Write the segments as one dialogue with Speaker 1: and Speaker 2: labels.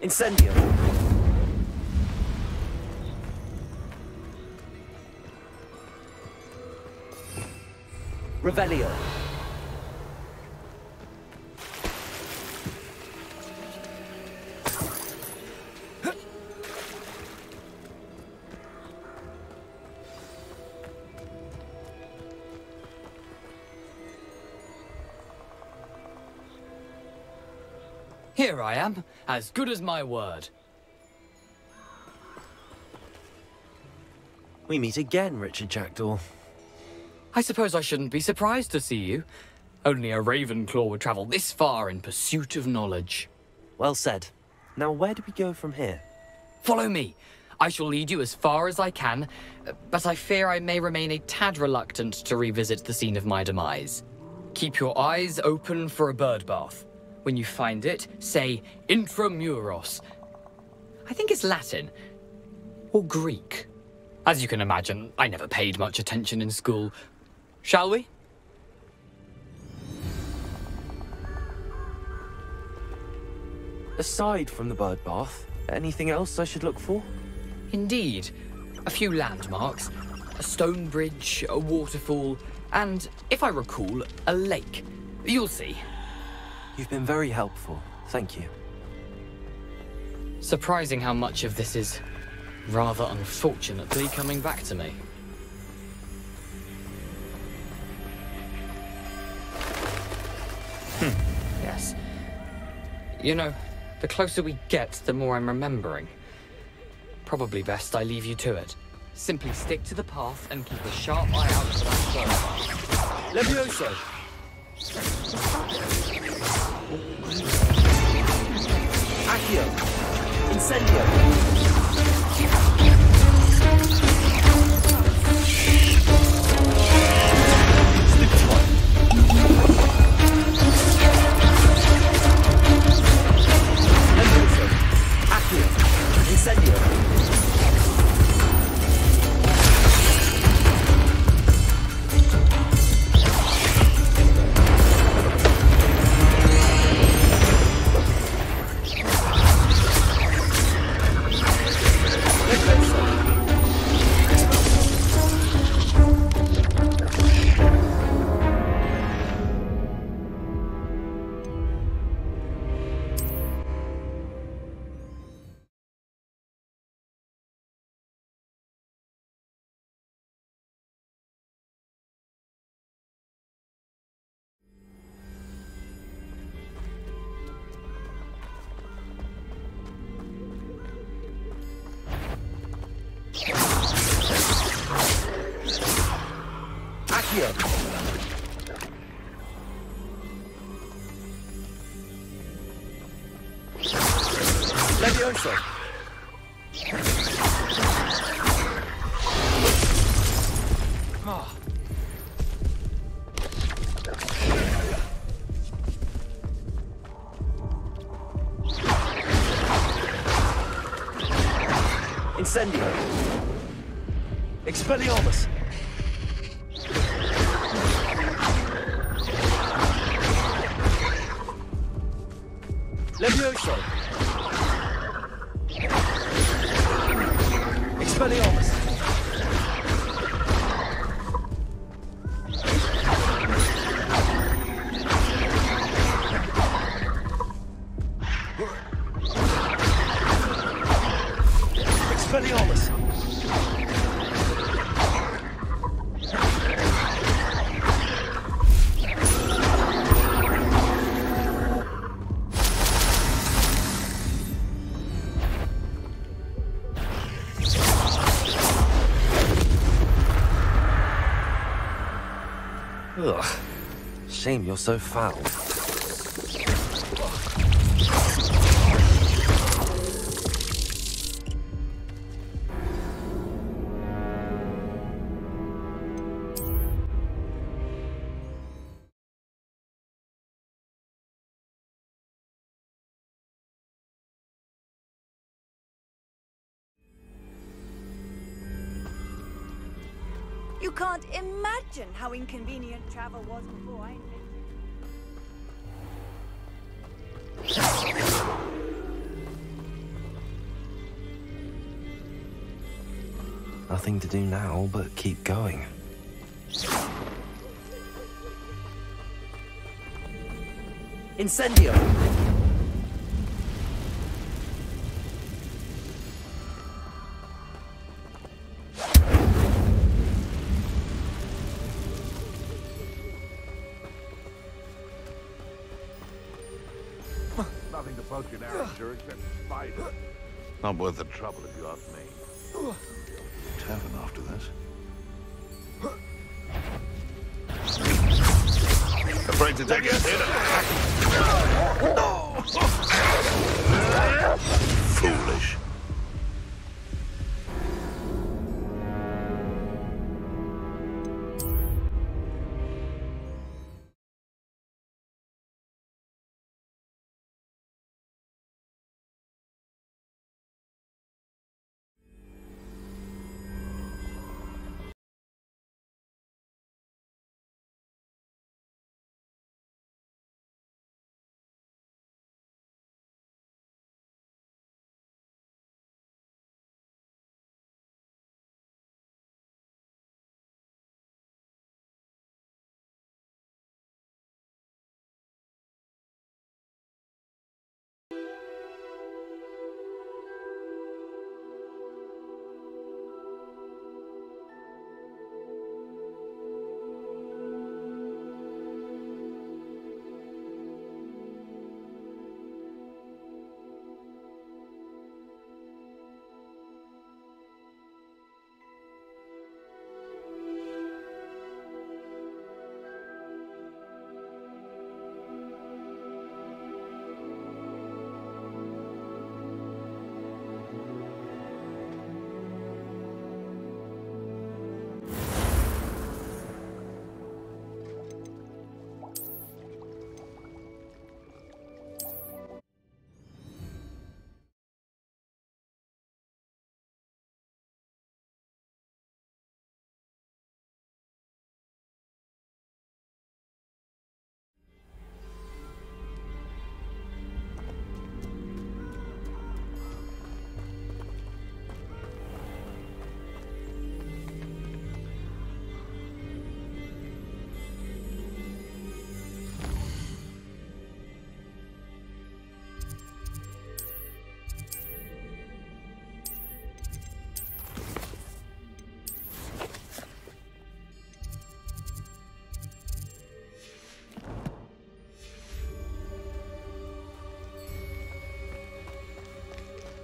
Speaker 1: Incendio. Revelio.
Speaker 2: Here I am, as good as my word.
Speaker 1: We meet again, Richard Jackdaw.
Speaker 2: I suppose I shouldn't be surprised to see you. Only a Ravenclaw would travel this far in pursuit of knowledge.
Speaker 1: Well said. Now where do we go from here?
Speaker 2: Follow me. I shall lead you as far as I can, but I fear I may remain a tad reluctant to revisit the scene of my demise. Keep your eyes open for a bird bath. When you find it, say Intramuros. I think it's Latin. Or Greek. As you can imagine, I never paid much attention in school. Shall we?
Speaker 1: Aside from the bird bath, anything else I should look for?
Speaker 2: Indeed. A few landmarks. A stone bridge, a waterfall, and, if I recall, a lake. You'll see.
Speaker 1: You've been very helpful. Thank you.
Speaker 2: Surprising how much of this is rather unfortunately coming back to me. Yes. You know, the closer we get, the more I'm remembering. Probably best I leave you to it. Simply stick to the path and keep a sharp eye out for that bird.
Speaker 1: Levioso! Accio! Incendio! Levioso! Oh. Incendio! Expelliarmus! Levioso! Expelliarmus! Expelliarmus! Ugh. Shame you're so foul.
Speaker 3: You can't imagine how inconvenient travel was before I invented it.
Speaker 1: Nothing to do now but keep going. Incendio!
Speaker 4: Nothing to poke your arrows here except spiders. Not worth the trouble if you ask me. Tavern after this. Afraid to take a hit. Foolish.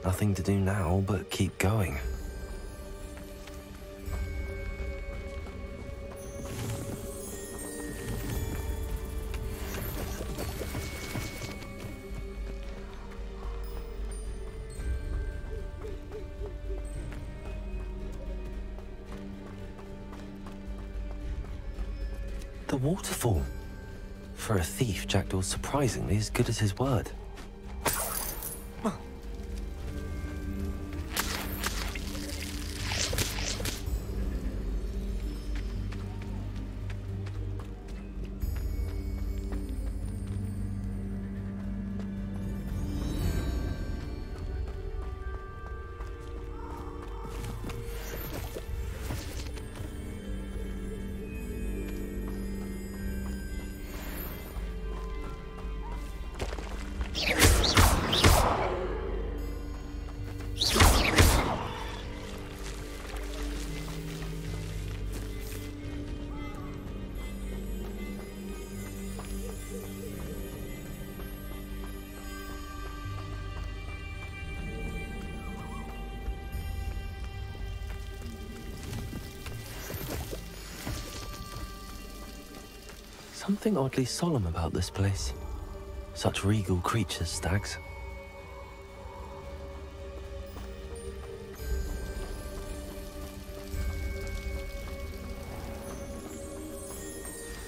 Speaker 1: Nothing to do now but keep going. The waterfall. For a thief, Jackdaw's surprisingly as good as his word. Something oddly solemn about this place. Such regal creatures, stags.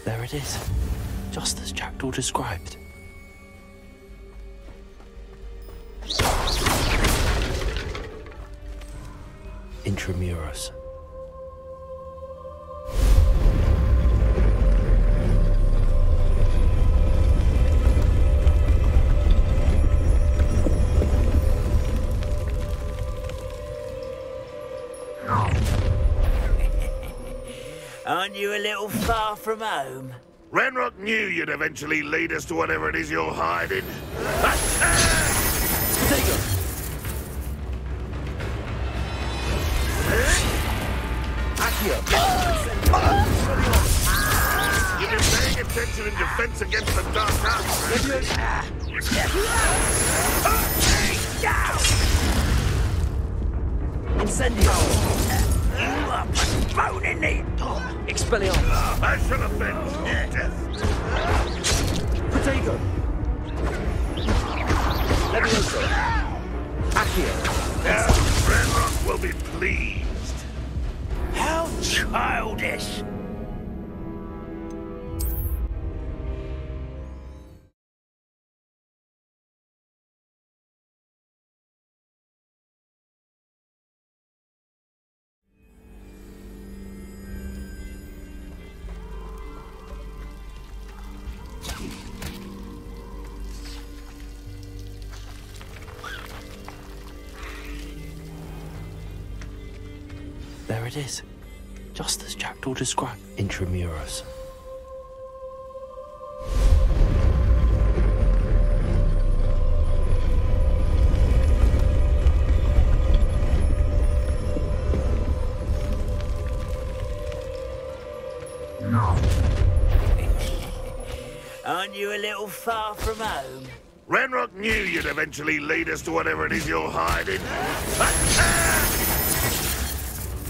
Speaker 1: There it is, just as Jackdaw described. Intramuros.
Speaker 5: Aren't you a little far from home?
Speaker 4: Ranrock knew you'd eventually lead us to whatever it is you're hiding. You've been paying attention in defense against the dark arts, right?
Speaker 5: Incendio! You are postponing it! Expelliarmus!
Speaker 4: I shall avenge your death.
Speaker 5: Protego! Levioso! Accio!
Speaker 4: Now, Ranrock will be pleased.
Speaker 5: How childish!
Speaker 1: There it is. Just as Jackdaw described. Intramuros.
Speaker 5: Aren't you a little far from home?
Speaker 4: Ranrock knew you'd eventually lead us to whatever it is you're hiding.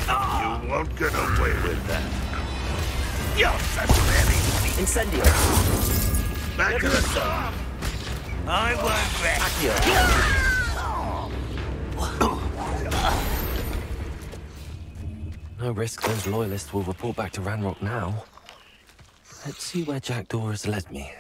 Speaker 4: You won't get away with that. You're such an idiot.
Speaker 5: Incendio!
Speaker 4: Back to the top.
Speaker 5: I won't rest.
Speaker 1: No risk those loyalists will report back to Ranrock now. Let's see where Jackdaw has led me.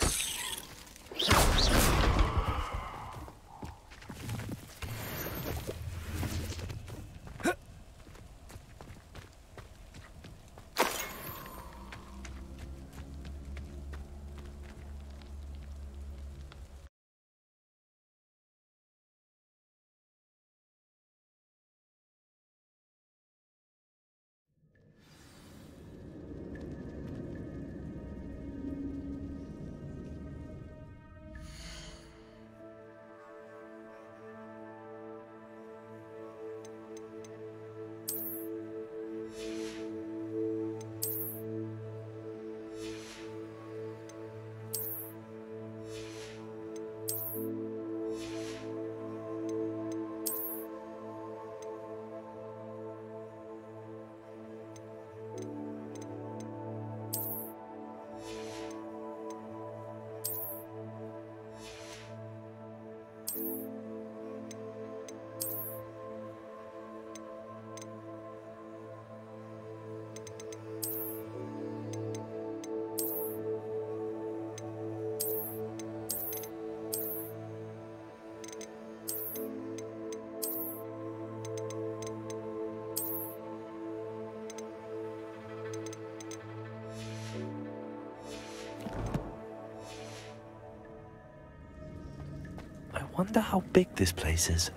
Speaker 1: I wonder how big this place is.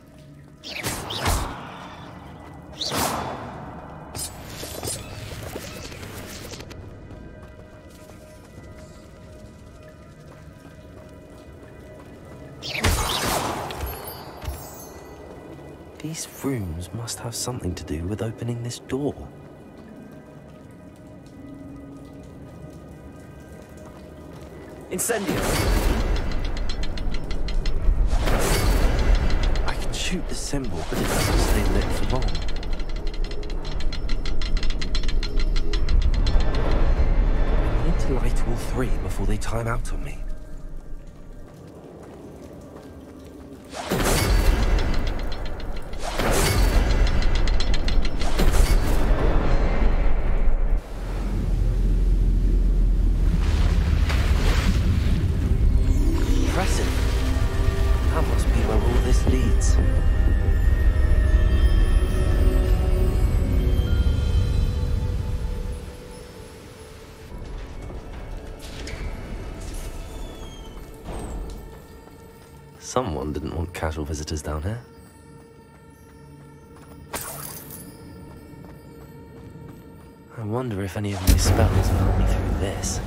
Speaker 1: These rooms must have something to do with opening this door.
Speaker 5: Incendio!
Speaker 1: I can shoot the symbol, but it doesn't stay lit for long. I need to light all three before they time out on me. Someone didn't want casual visitors down here. I wonder if any of my spells will help me through this.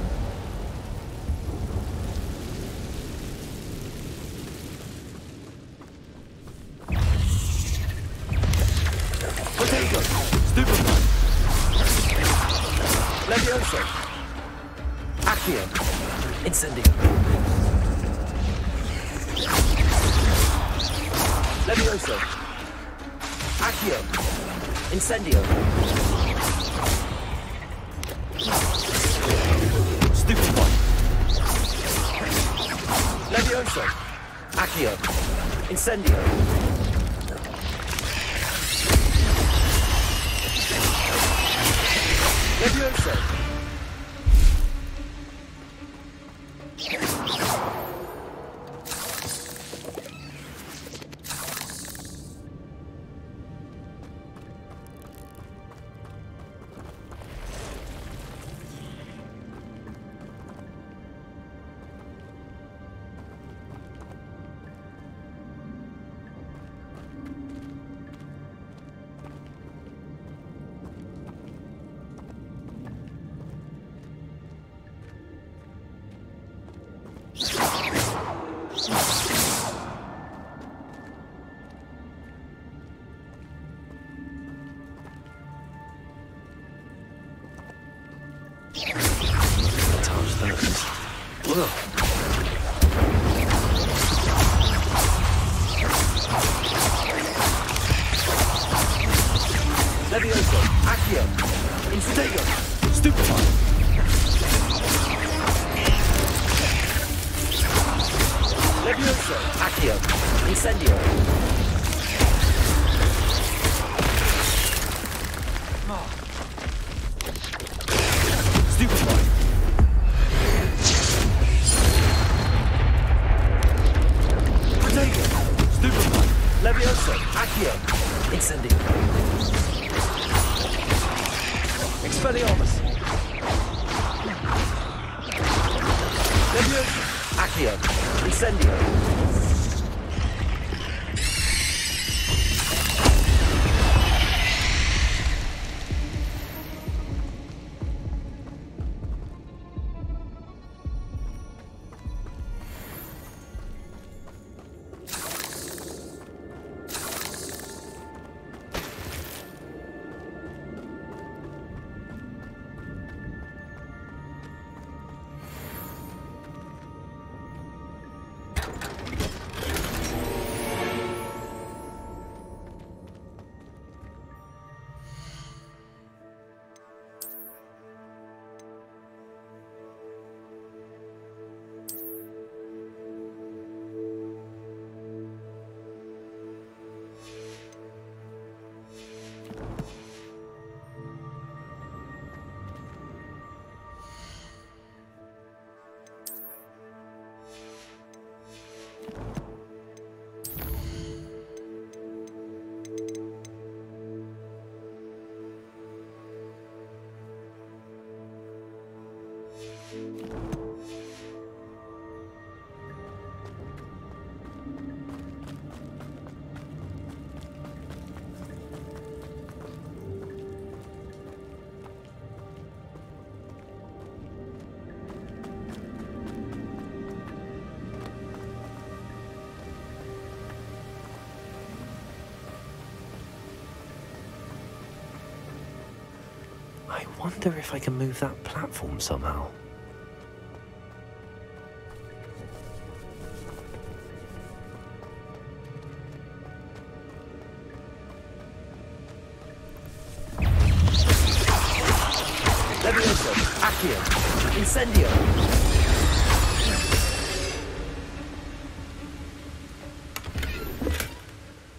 Speaker 6: Potato! Stupid! Levioso! Accio! Incendio! Levioso! Accio! Incendio! Stupid one! Levioso! Accio! Incendio! Levioso! Levioso! Accio! Incendio! Stupid one! Levioso! Accio! Incendio! Stupid one! Potato! Stupid one! Levioso! Accio! Incendio! Expelliarmus! Levioso! Accio! Incendio!
Speaker 1: I wonder if I can move that platform somehow.
Speaker 6: Levioso! Accio! Incendio!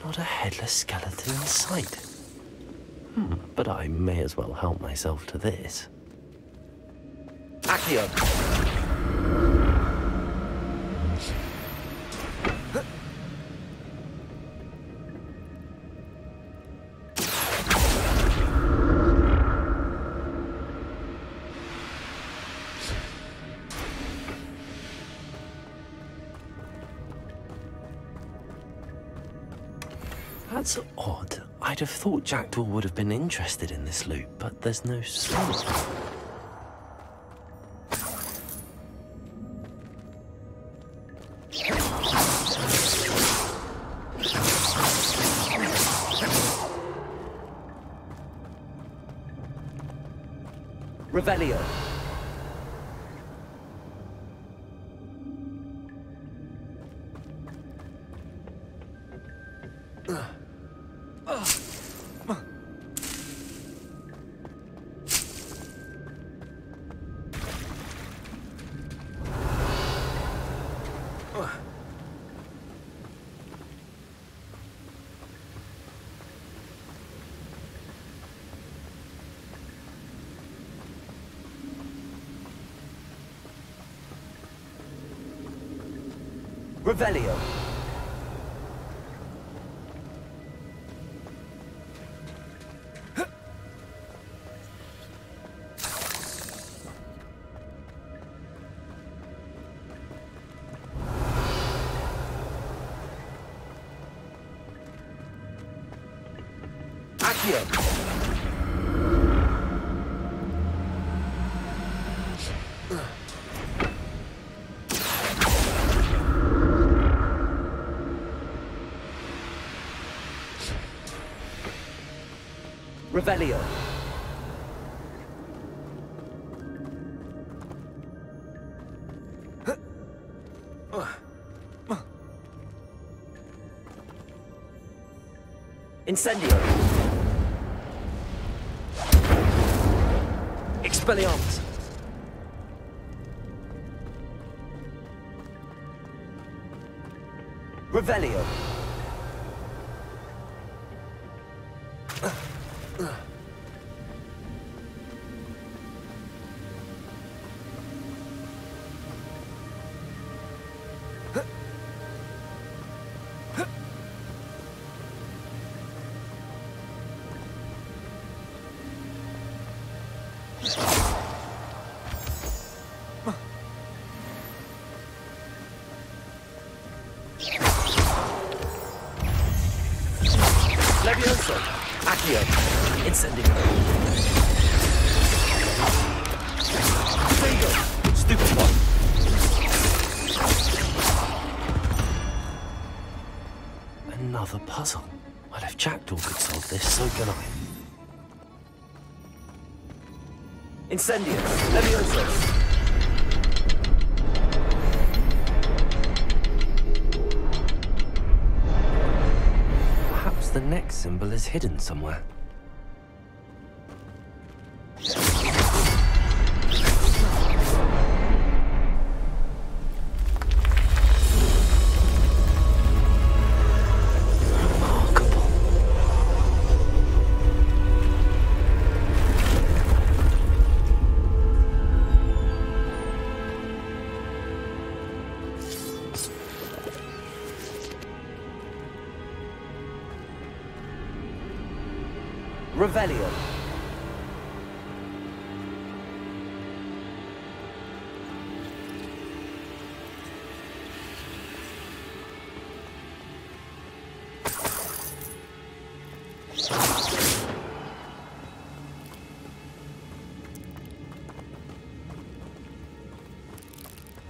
Speaker 1: Not a headless skeleton in sight. But I may as well help myself to this.
Speaker 6: Accio!
Speaker 1: That's odd. I'd have thought Jackdaw would have been interested in this loot, but there's no sign.
Speaker 6: Revelio. Revelio. Accio. Revelio. Incendio. Expelliarmus. Revelio. Levioso. Accio. Incendio. There stupid one.
Speaker 1: Another puzzle. Well, if Jackdaw could solve this, so can I.
Speaker 6: Incendio. Levioso.
Speaker 1: The next symbol is hidden somewhere.
Speaker 6: Revelio.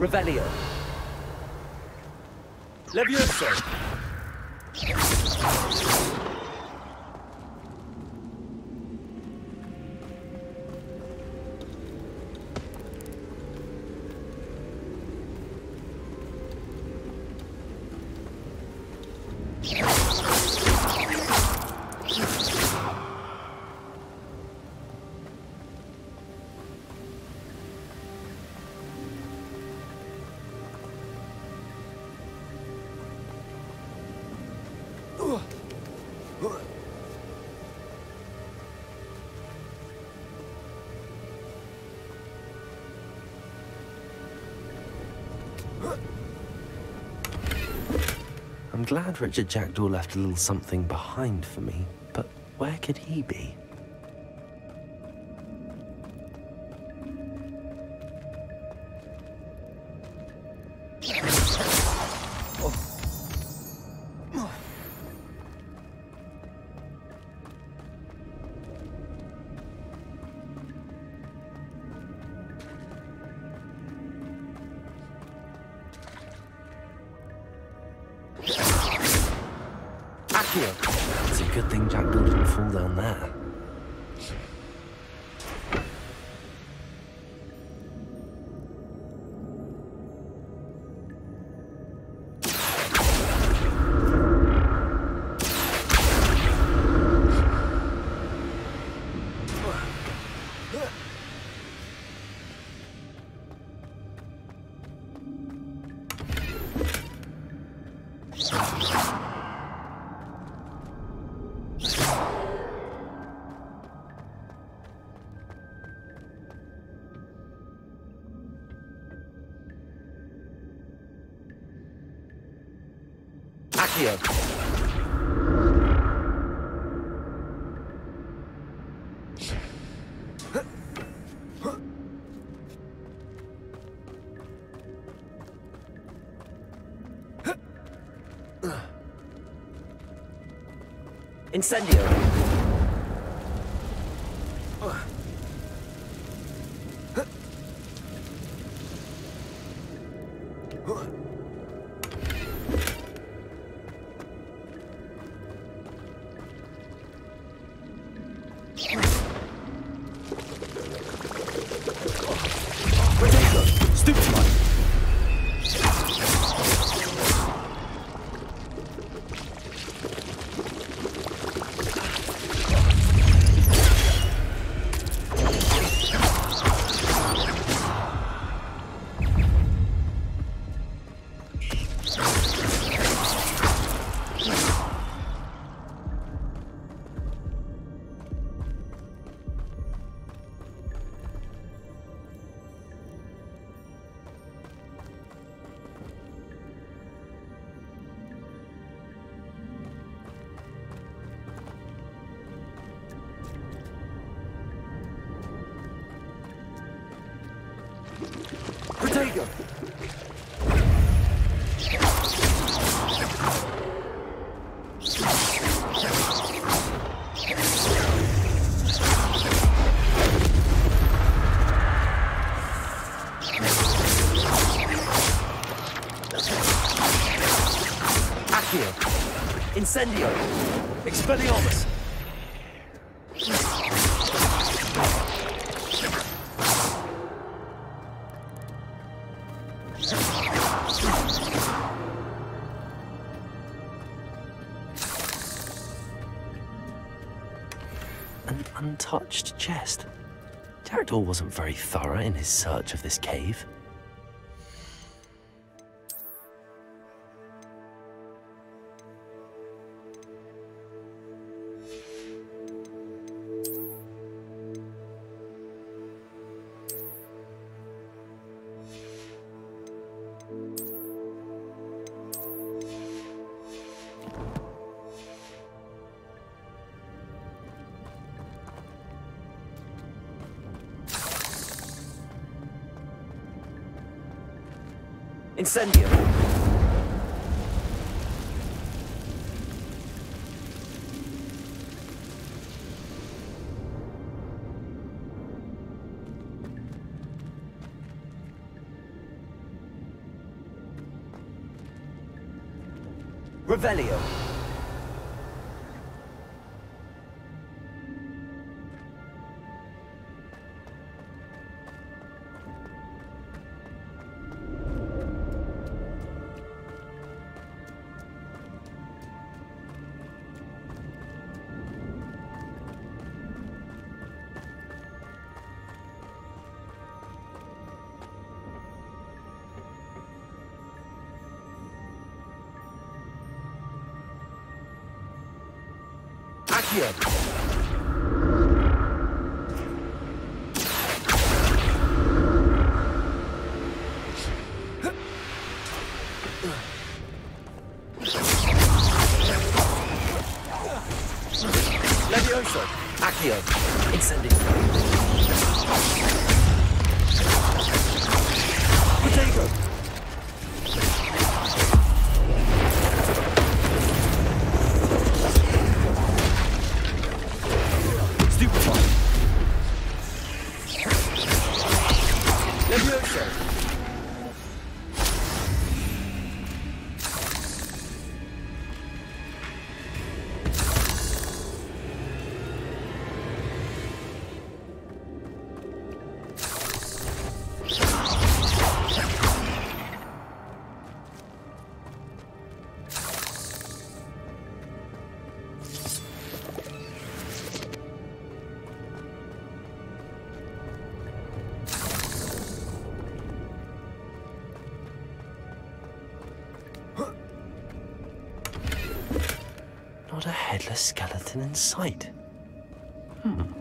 Speaker 6: Revelio. Levioso.
Speaker 1: I'm glad Richard Jackdaw left a little something behind for me, but where could he be?
Speaker 6: Accio.
Speaker 1: It's a good thing Jackdaw didn't fall down there.
Speaker 6: Accio. Incendio. Protego. Accio. Incendio. Expelliarmus.
Speaker 1: An untouched chest. Jackdaw wasn't very thorough in his search of this cave.
Speaker 6: Incendio. Revelio. Accio. Levioso. Accio. Incendio. Protego.
Speaker 1: Not a headless skeleton in sight.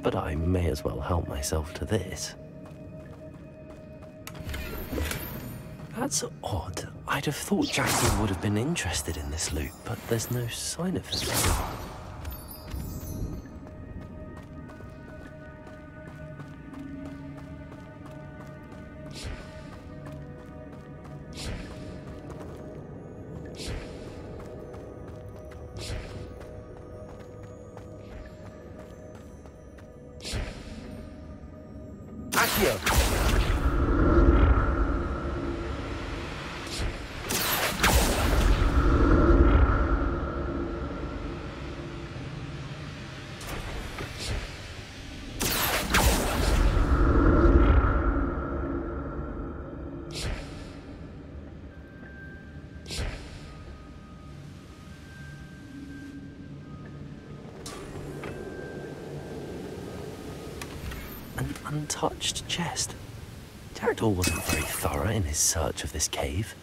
Speaker 1: But I may as well help myself to this. That's odd. I'd have thought Jackal would have been interested in this loot, but there's no sign of him. An untouched chest. Jackdaw wasn't very thorough in his search of this cave.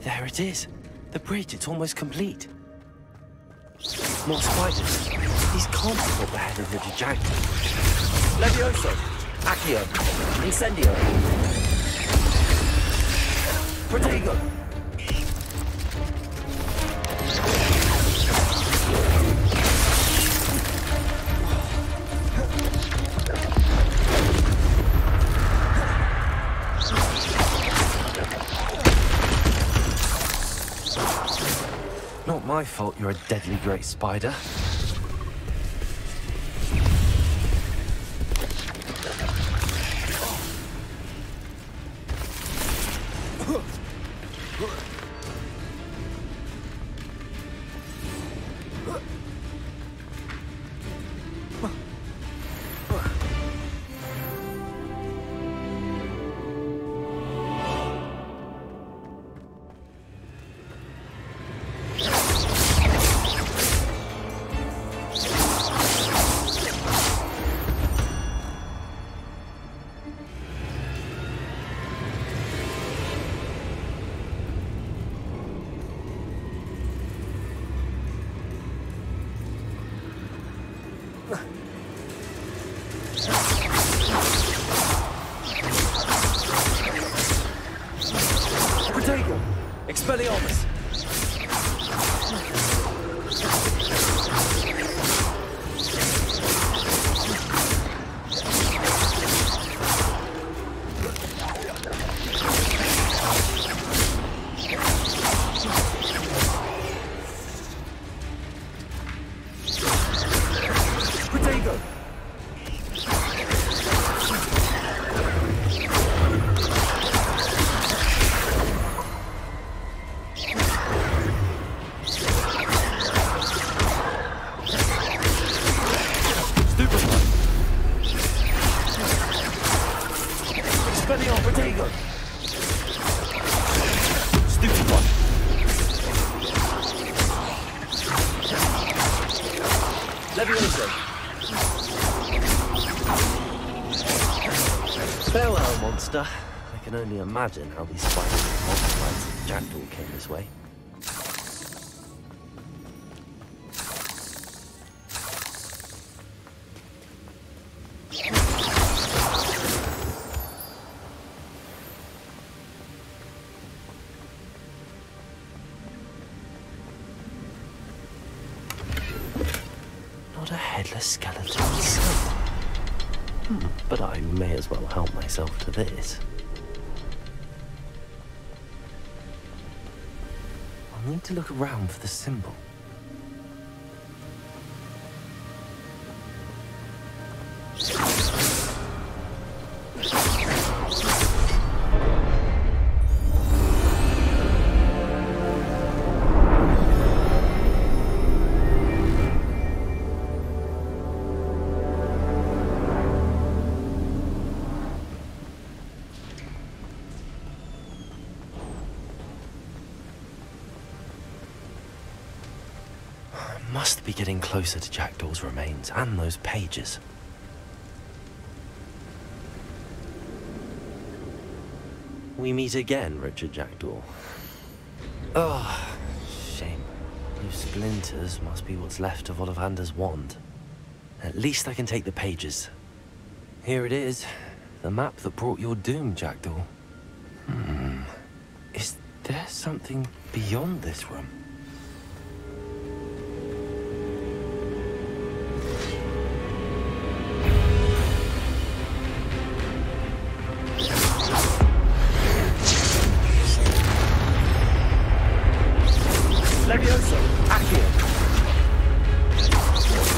Speaker 1: There it is. The bridge, it's almost complete. More spiders. These can't be what the head of the Jackdaw.
Speaker 6: Levioso! Accio! Incendio! Protego!
Speaker 1: Not my fault you're a deadly great spider.
Speaker 6: Protego! Expelliarmus! Protego! Expelliarmus! Protego! Stupid one! Levioso!
Speaker 1: Farewell, monster. I can only imagine how these spiders multiplied since Jackdaw came this way. a headless skeleton inside. But I may as well help myself to this. I'll need to look around for the symbol. Must be getting closer to Jackdaw's remains and those pages. We meet again, Richard Jackdaw. Oh, shame. Those splinters must be what's left of Ollivander's wand. At least I can take the pages. Here it is. The map that brought your doom, Jackdaw. Is there something beyond this room?
Speaker 6: Levioso, Accio.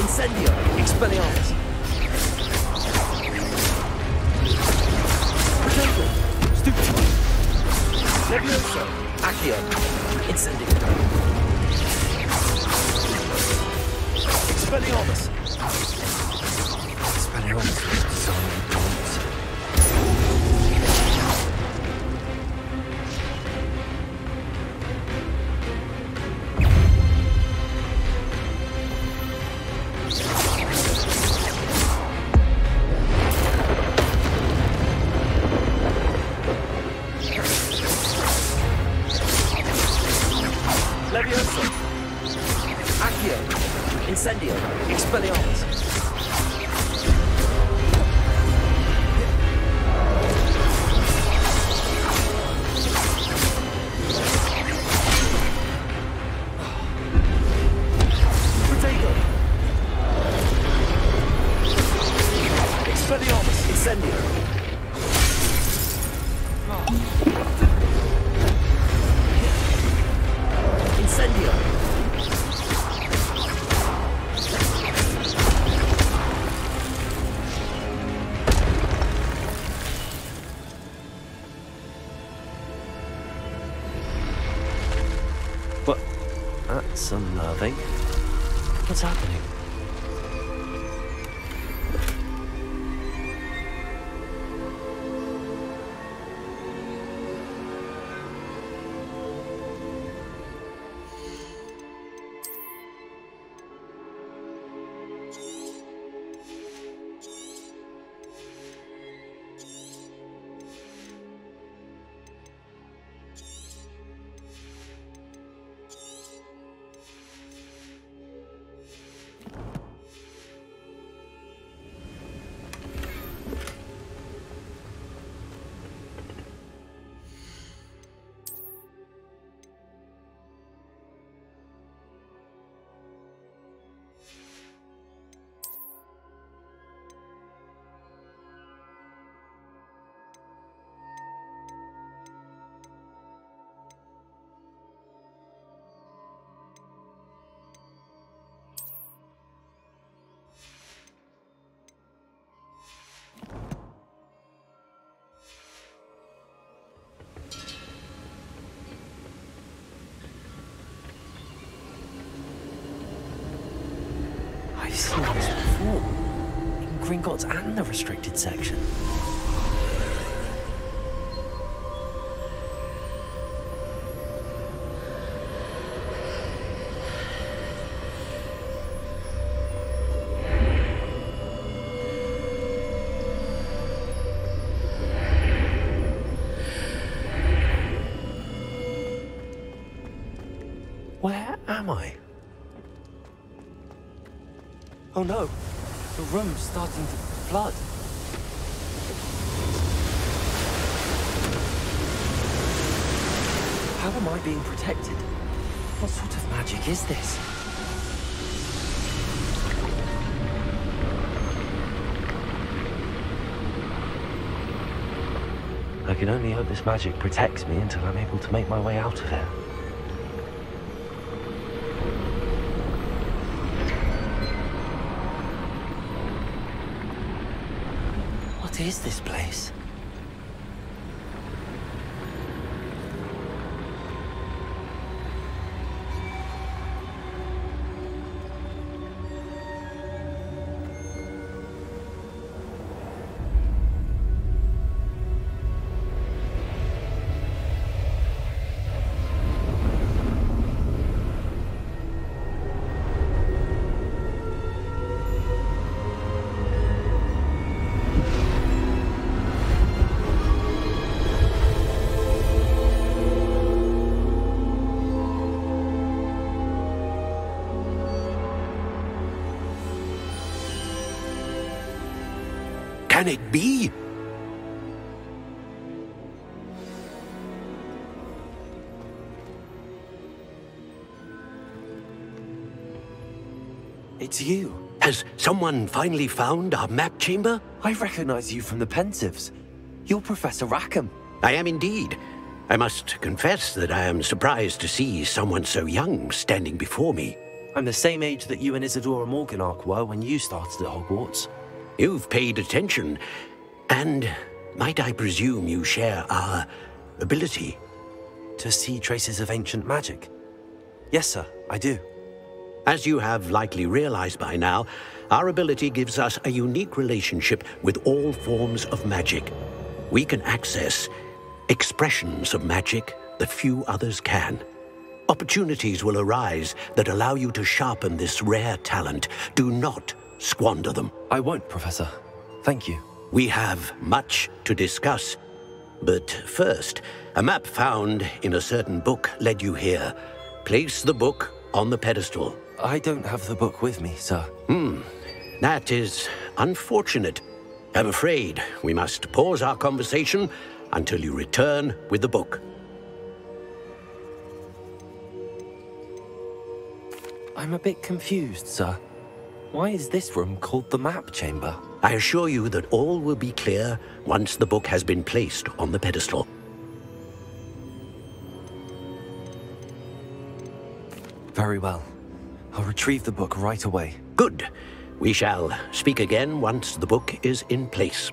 Speaker 6: Incendio, Expelliarmus. Protego, Stupefy. Levioso, Accio. Incendio. Expelliarmus.
Speaker 1: Expelliarmus was designed to dance.
Speaker 6: Levioso, Accio. Incendio, Expelliarmus. Protego. Expelliarmus, Incendio. Incendio.
Speaker 1: What? That's unnerving. What's happening? I've seen this before. In Gringotts and the restricted section. Where am I? Oh no, the room's starting to flood. How am I being protected? What sort of magic is this? I can only hope this magic protects me until I'm able to make my way out of here. What is this place?
Speaker 7: Can it be?
Speaker 1: It's you.
Speaker 7: Has someone finally found our map chamber?
Speaker 1: I recognize you from the Pensives. You're Professor Rackham.
Speaker 7: I am indeed. I must confess that I am surprised to see someone so young standing before me.
Speaker 1: I'm the same age that you and Isadora Morganach were when you started at Hogwarts.
Speaker 7: You've paid attention, and might I presume you share our ability?
Speaker 1: To see traces of ancient magic? Yes, sir, I do.
Speaker 7: As you have likely realized by now, our ability gives us a unique relationship with all forms of magic. We can access expressions of magic that few others can. Opportunities will arise that allow you to sharpen this rare talent. Do not squander them.
Speaker 1: I won't, Professor. Thank you.
Speaker 7: We have much to discuss. But first, a map found in a certain book led you here. Place the book on the pedestal.
Speaker 1: I don't have the book with me, sir.
Speaker 7: That is unfortunate. I'm afraid we must pause our conversation until you return with the book.
Speaker 1: I'm a bit confused, sir. Why is this room called the map chamber?
Speaker 7: I assure you that all will be clear once the book has been placed on the pedestal.
Speaker 1: Very well. I'll retrieve the book right away.
Speaker 7: Good. We shall speak again once the book is in place.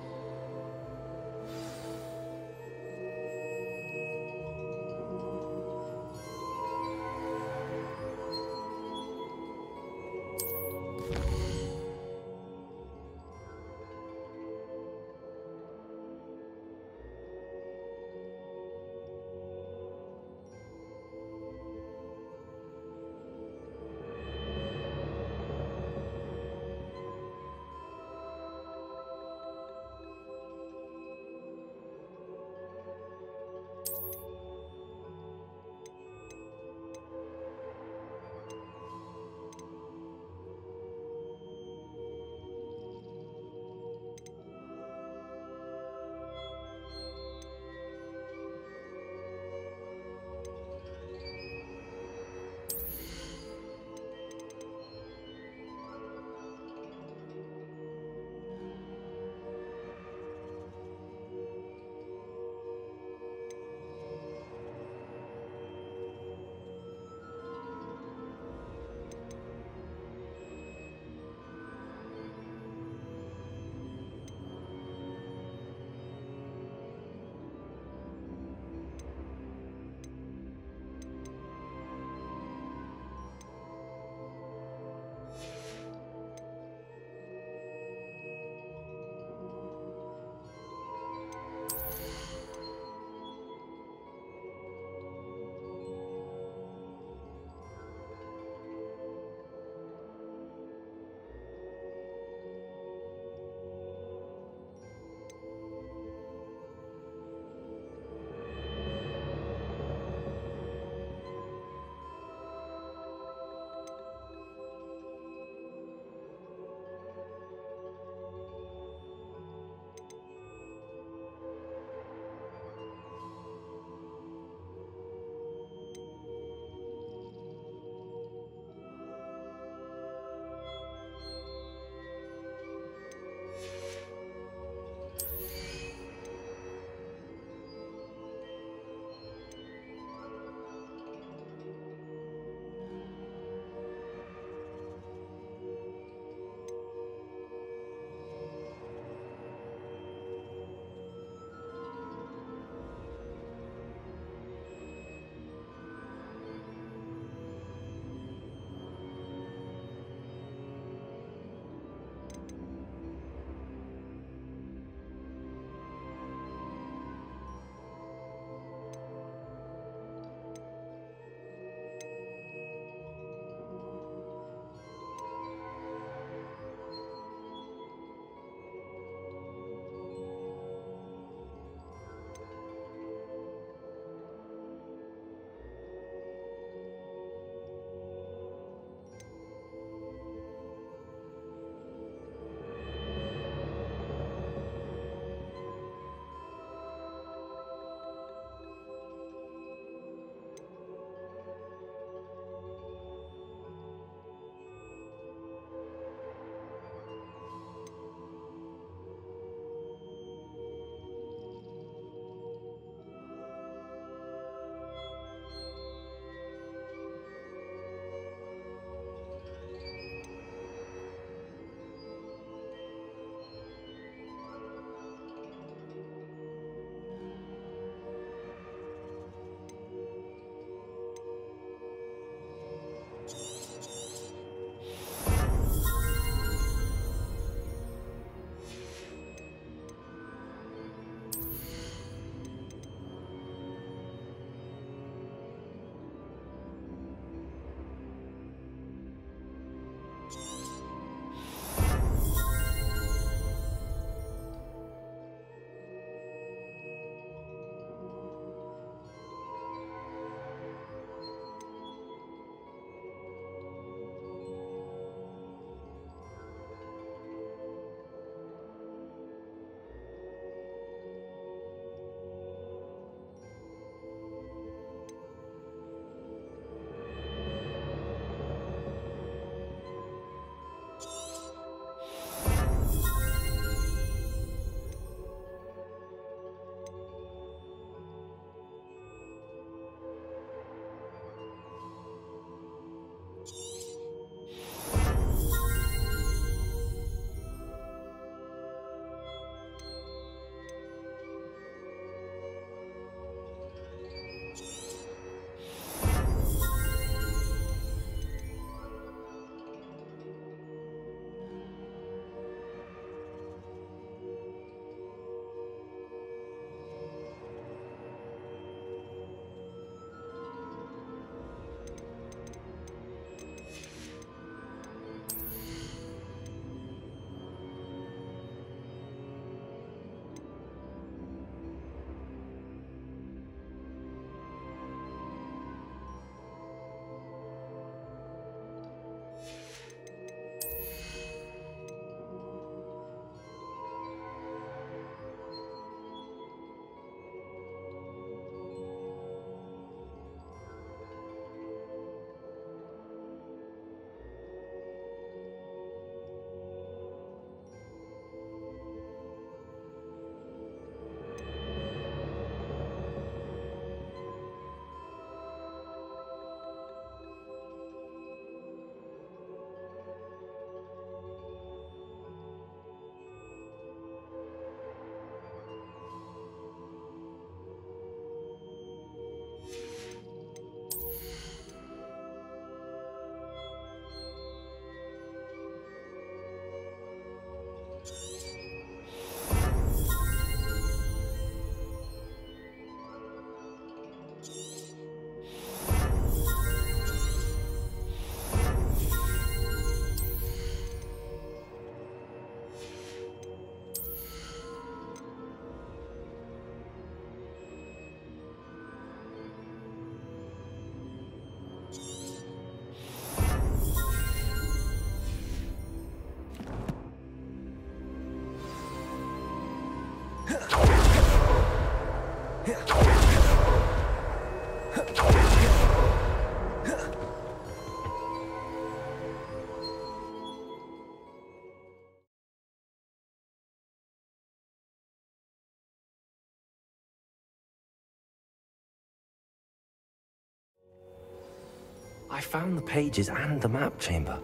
Speaker 1: I found the pages and the map chamber.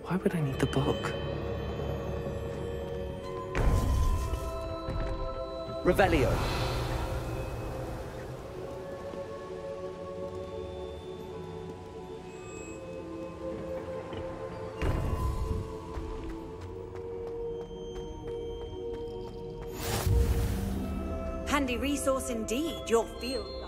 Speaker 1: Why would I need the book?
Speaker 6: Revelio.
Speaker 3: Handy resource indeed, your field guide.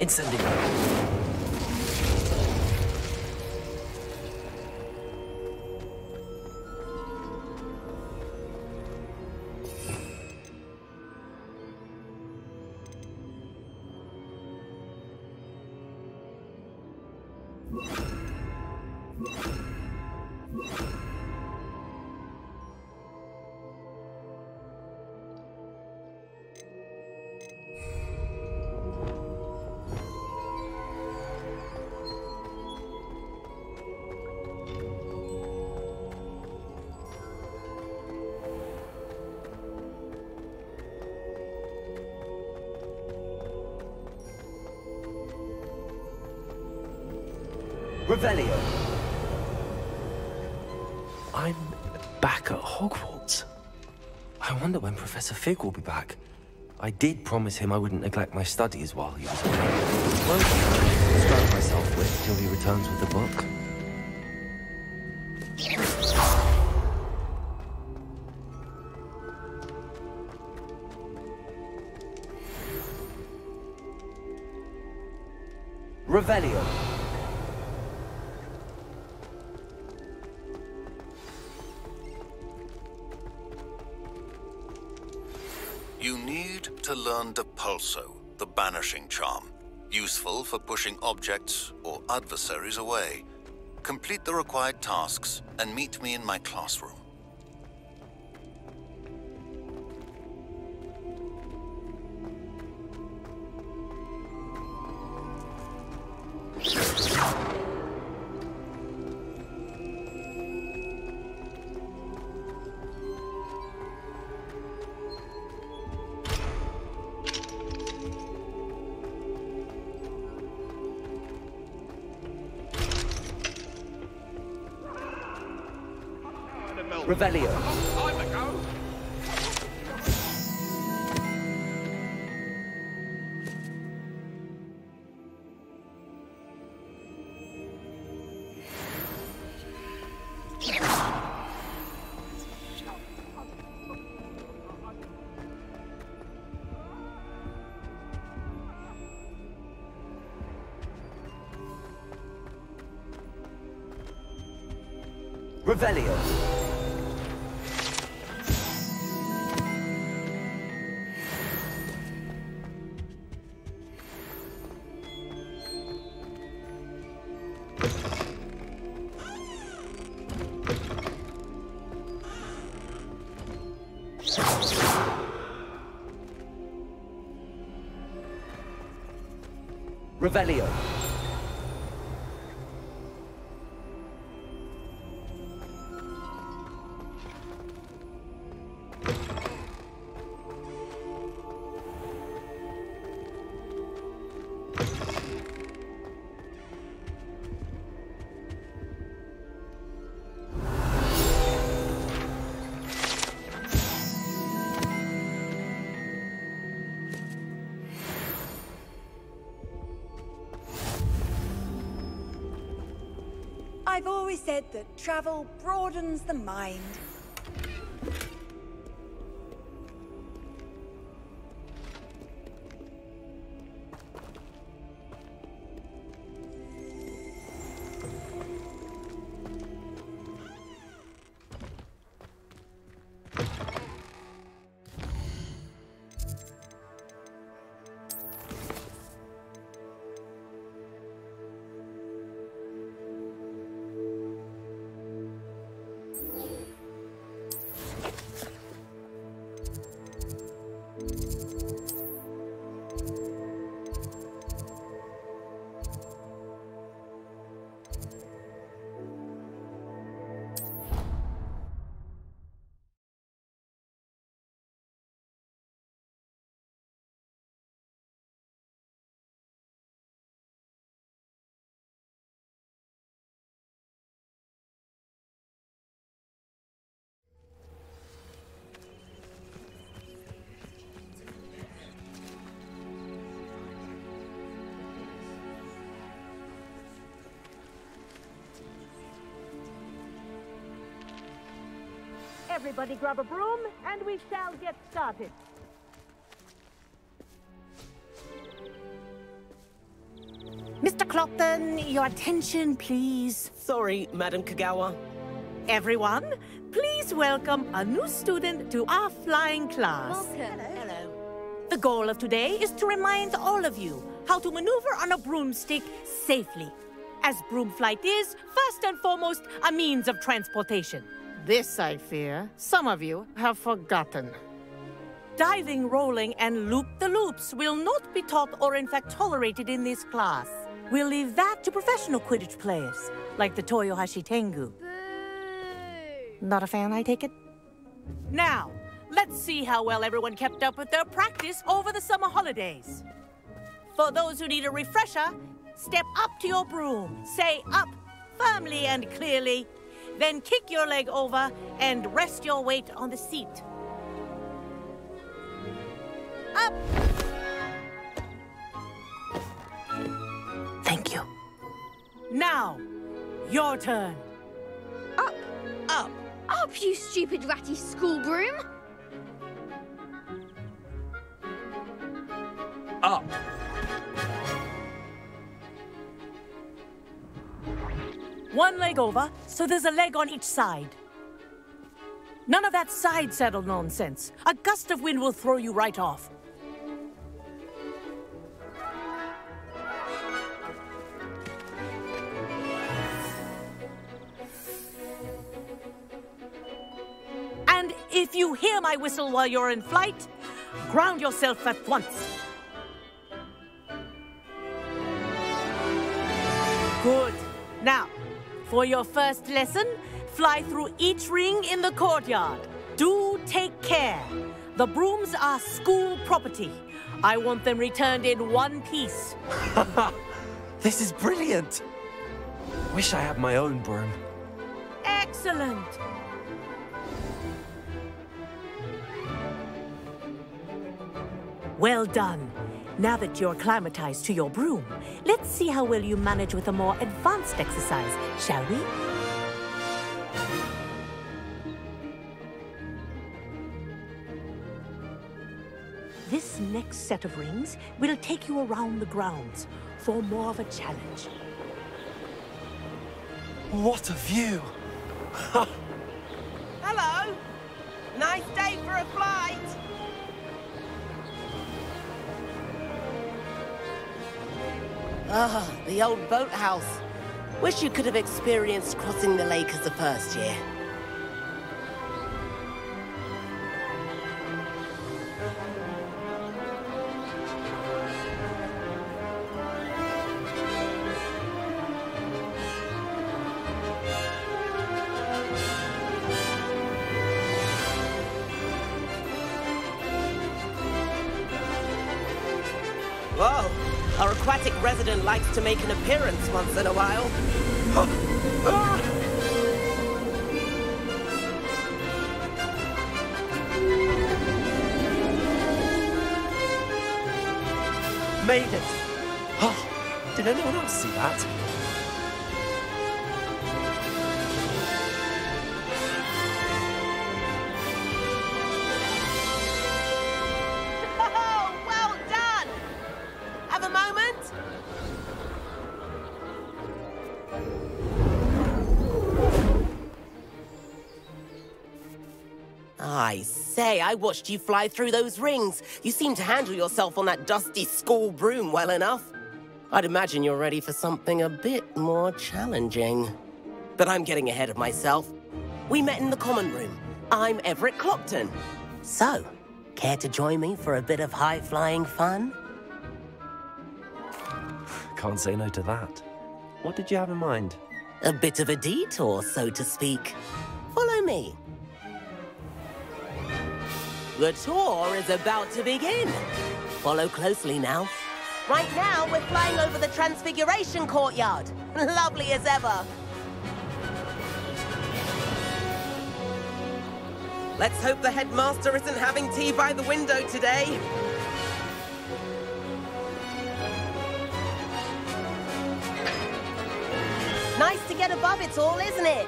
Speaker 6: Incendio. Revelio.
Speaker 1: I'm back at Hogwarts. I wonder when Professor Fig will be back. I did promise him I wouldn't neglect my studies while he was away. Well, I'll distract myself with till he returns with the book.
Speaker 6: Revelio.
Speaker 4: You need to learn Depulso, the banishing charm. Useful for pushing objects or adversaries away. Complete the required tasks and meet me in my classroom.
Speaker 6: Revelio. Revelio. Revelio.
Speaker 3: I've always said that travel broadens the mind.
Speaker 8: Everybody grab a broom, and we shall get started. Mr. Clopton, your attention, please.
Speaker 6: Sorry, Madam Kagawa.
Speaker 8: Everyone, please welcome a new student to our flying class.
Speaker 3: Welcome.
Speaker 6: Hello.
Speaker 8: The goal of today is to remind all of you how to maneuver on a broomstick safely, as broom flight is, first and foremost, a means of transportation. This, I fear, some of you have forgotten. Diving, rolling, and loop-the-loops will not be taught or in fact tolerated in this class. We'll leave that to professional Quidditch players, like the Toyohashi Tengu.
Speaker 3: Boo!
Speaker 8: Not a fan, I take it? Now, let's see how well everyone kept up with their practice over the summer holidays. For those who need a refresher, step up to your broom, say up firmly and clearly, then kick your leg over and rest your weight on the seat. Up! Thank you. Now, your turn.
Speaker 3: Up!
Speaker 6: Up.
Speaker 3: Up, you stupid ratty school broom!
Speaker 6: Up.
Speaker 8: One leg over, so there's a leg on each side. None of that side saddle nonsense. A gust of wind will throw you right off. And if you hear my whistle while you're in flight, ground yourself at once. Good. Now, for your first lesson, fly through each ring in the courtyard. Do take care. The brooms are school property. I want them returned in one piece.
Speaker 1: This is brilliant! Wish I had my own broom.
Speaker 8: Excellent. Well done. Now that you're acclimatized to your broom, let's see how well you manage with a more advanced exercise, shall we? This next set of rings will take you around the grounds for more of a challenge.
Speaker 1: What a view!
Speaker 6: Hello. Nice day for a flight. Ah, the old boathouse. Wish you could have experienced crossing the lake as the first year. Whoa! Our aquatic resident likes to make an appearance once in a while.
Speaker 1: Made it! Oh, did anyone else see that?
Speaker 6: Oh, well done! Have a moment? I say, I watched you fly through those rings. You seem to handle yourself on that dusty school broom well enough. I'd imagine you're ready for something a bit more challenging. But I'm getting ahead of myself. We met in the common room. I'm Everett Clopton. So, care to join me for a bit of high-flying fun?
Speaker 1: Can't say no to that. What did you have in mind?
Speaker 6: A bit of a detour, so to speak. Follow me. The tour is about to begin. Follow closely now. Right now, we're flying over the Transfiguration Courtyard. Lovely as ever. Let's hope the headmaster isn't having tea by the window today. Nice to get above it all, isn't it?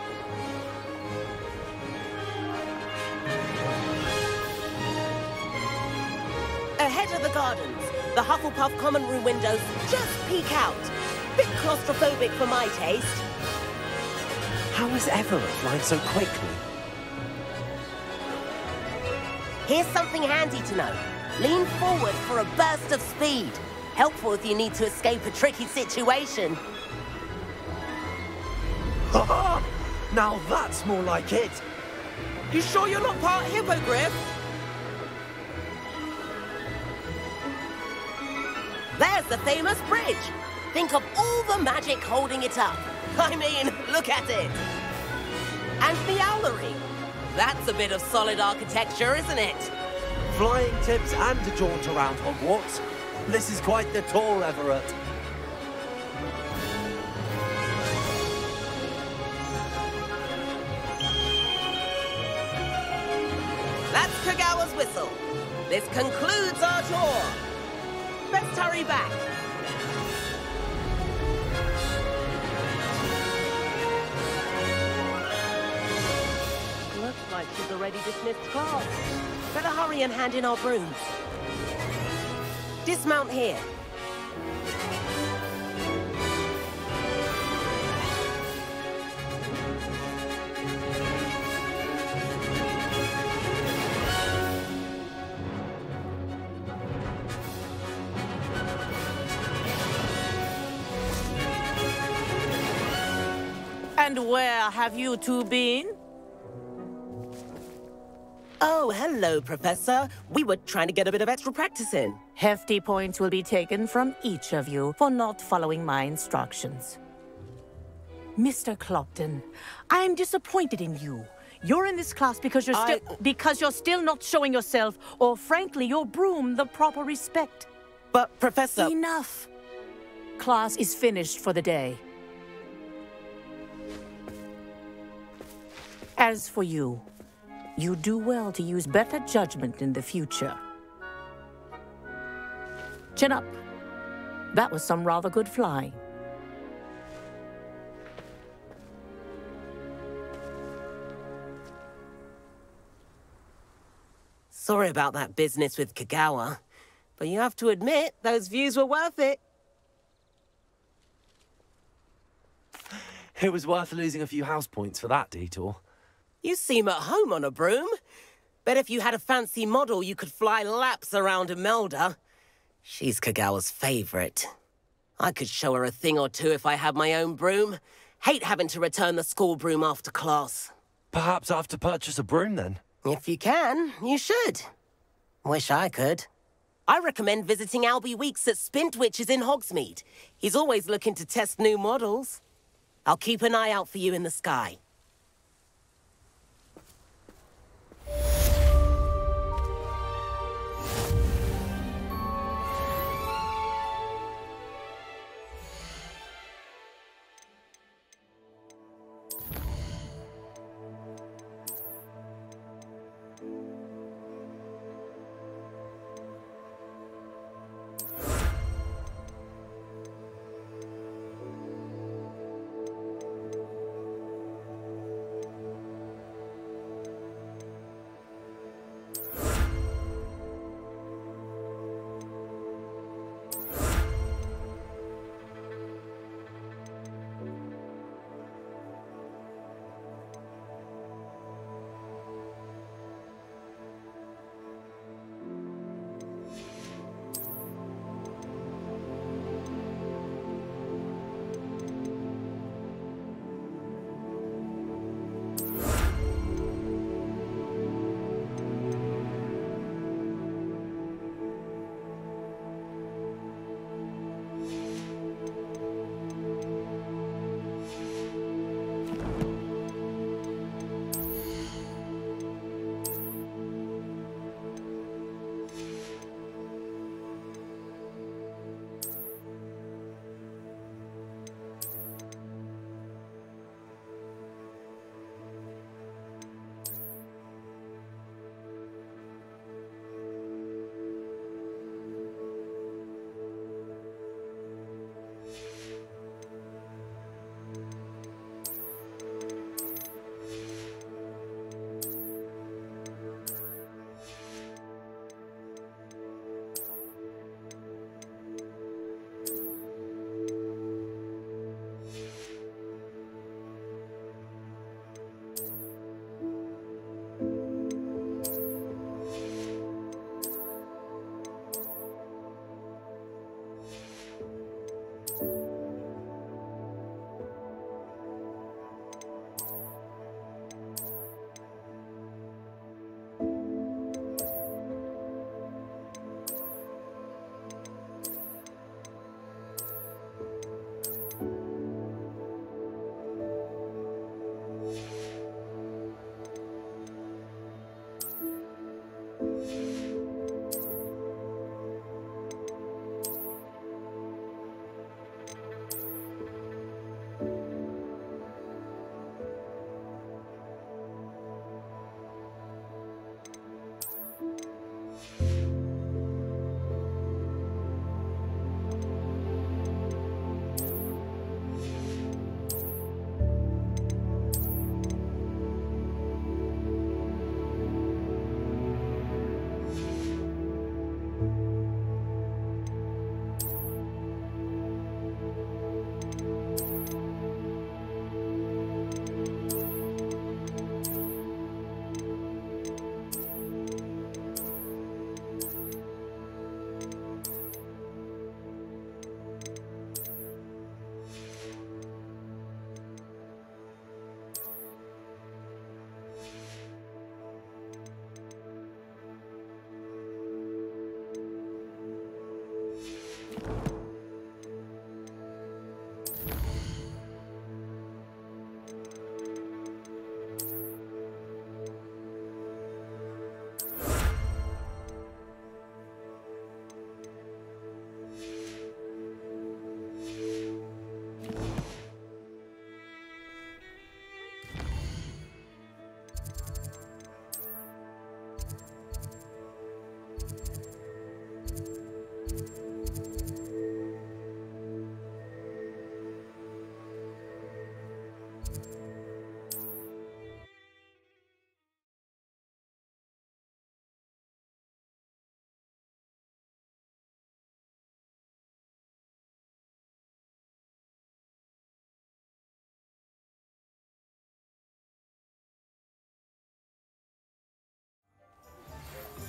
Speaker 6: ahead of the gardens. The Hufflepuff common room windows just peek out. Bit claustrophobic for my taste.
Speaker 1: How is Everett flying so quickly?
Speaker 6: Here's something handy to know. Lean forward for a burst of speed. Helpful if you need to escape a tricky situation.
Speaker 1: Now that's more like it.
Speaker 6: You sure you're not part hippogriff? There's the famous bridge. Think of all the magic holding it up. I mean, look at it. And the owlery. That's a bit of solid architecture, isn't it?
Speaker 1: Flying tips and a jaunt around Hogwarts. This is quite the tour, Everett.
Speaker 6: That's Kagawa's whistle. This concludes our tour. Let's hurry back. Looks like she's already dismissed class. Better hurry and hand in our brooms. Dismount here.
Speaker 8: And where have you two been?
Speaker 6: Oh, hello, Professor. We were trying to get a bit of extra practice in.
Speaker 8: Hefty points will be taken from each of you for not following my instructions. Mr. Clopton, I'm disappointed in you. You're in this class because you're still not showing yourself, or frankly, your broom the proper respect.
Speaker 6: But, Professor...
Speaker 8: Enough. Class is finished for the day. As for you, you do well to use better judgment in the future. Chin up. That was some rather good flying.
Speaker 6: Sorry about that business with Kagawa, but you have to admit, those views were worth it.
Speaker 1: It was worth losing a few house points for that detour.
Speaker 6: You seem at home on a broom. Bet if you had a fancy model, you could fly laps around Imelda. She's Kagawa's favorite. I could show her a thing or two if I had my own broom. Hate having to return the school broom after class.
Speaker 1: Perhaps I have to purchase a broom then.
Speaker 6: If you can, you should. Wish I could. I recommend visiting Albie Weeks at Spintwitches in Hogsmeade. He's always looking to test new models. I'll keep an eye out for you in the sky.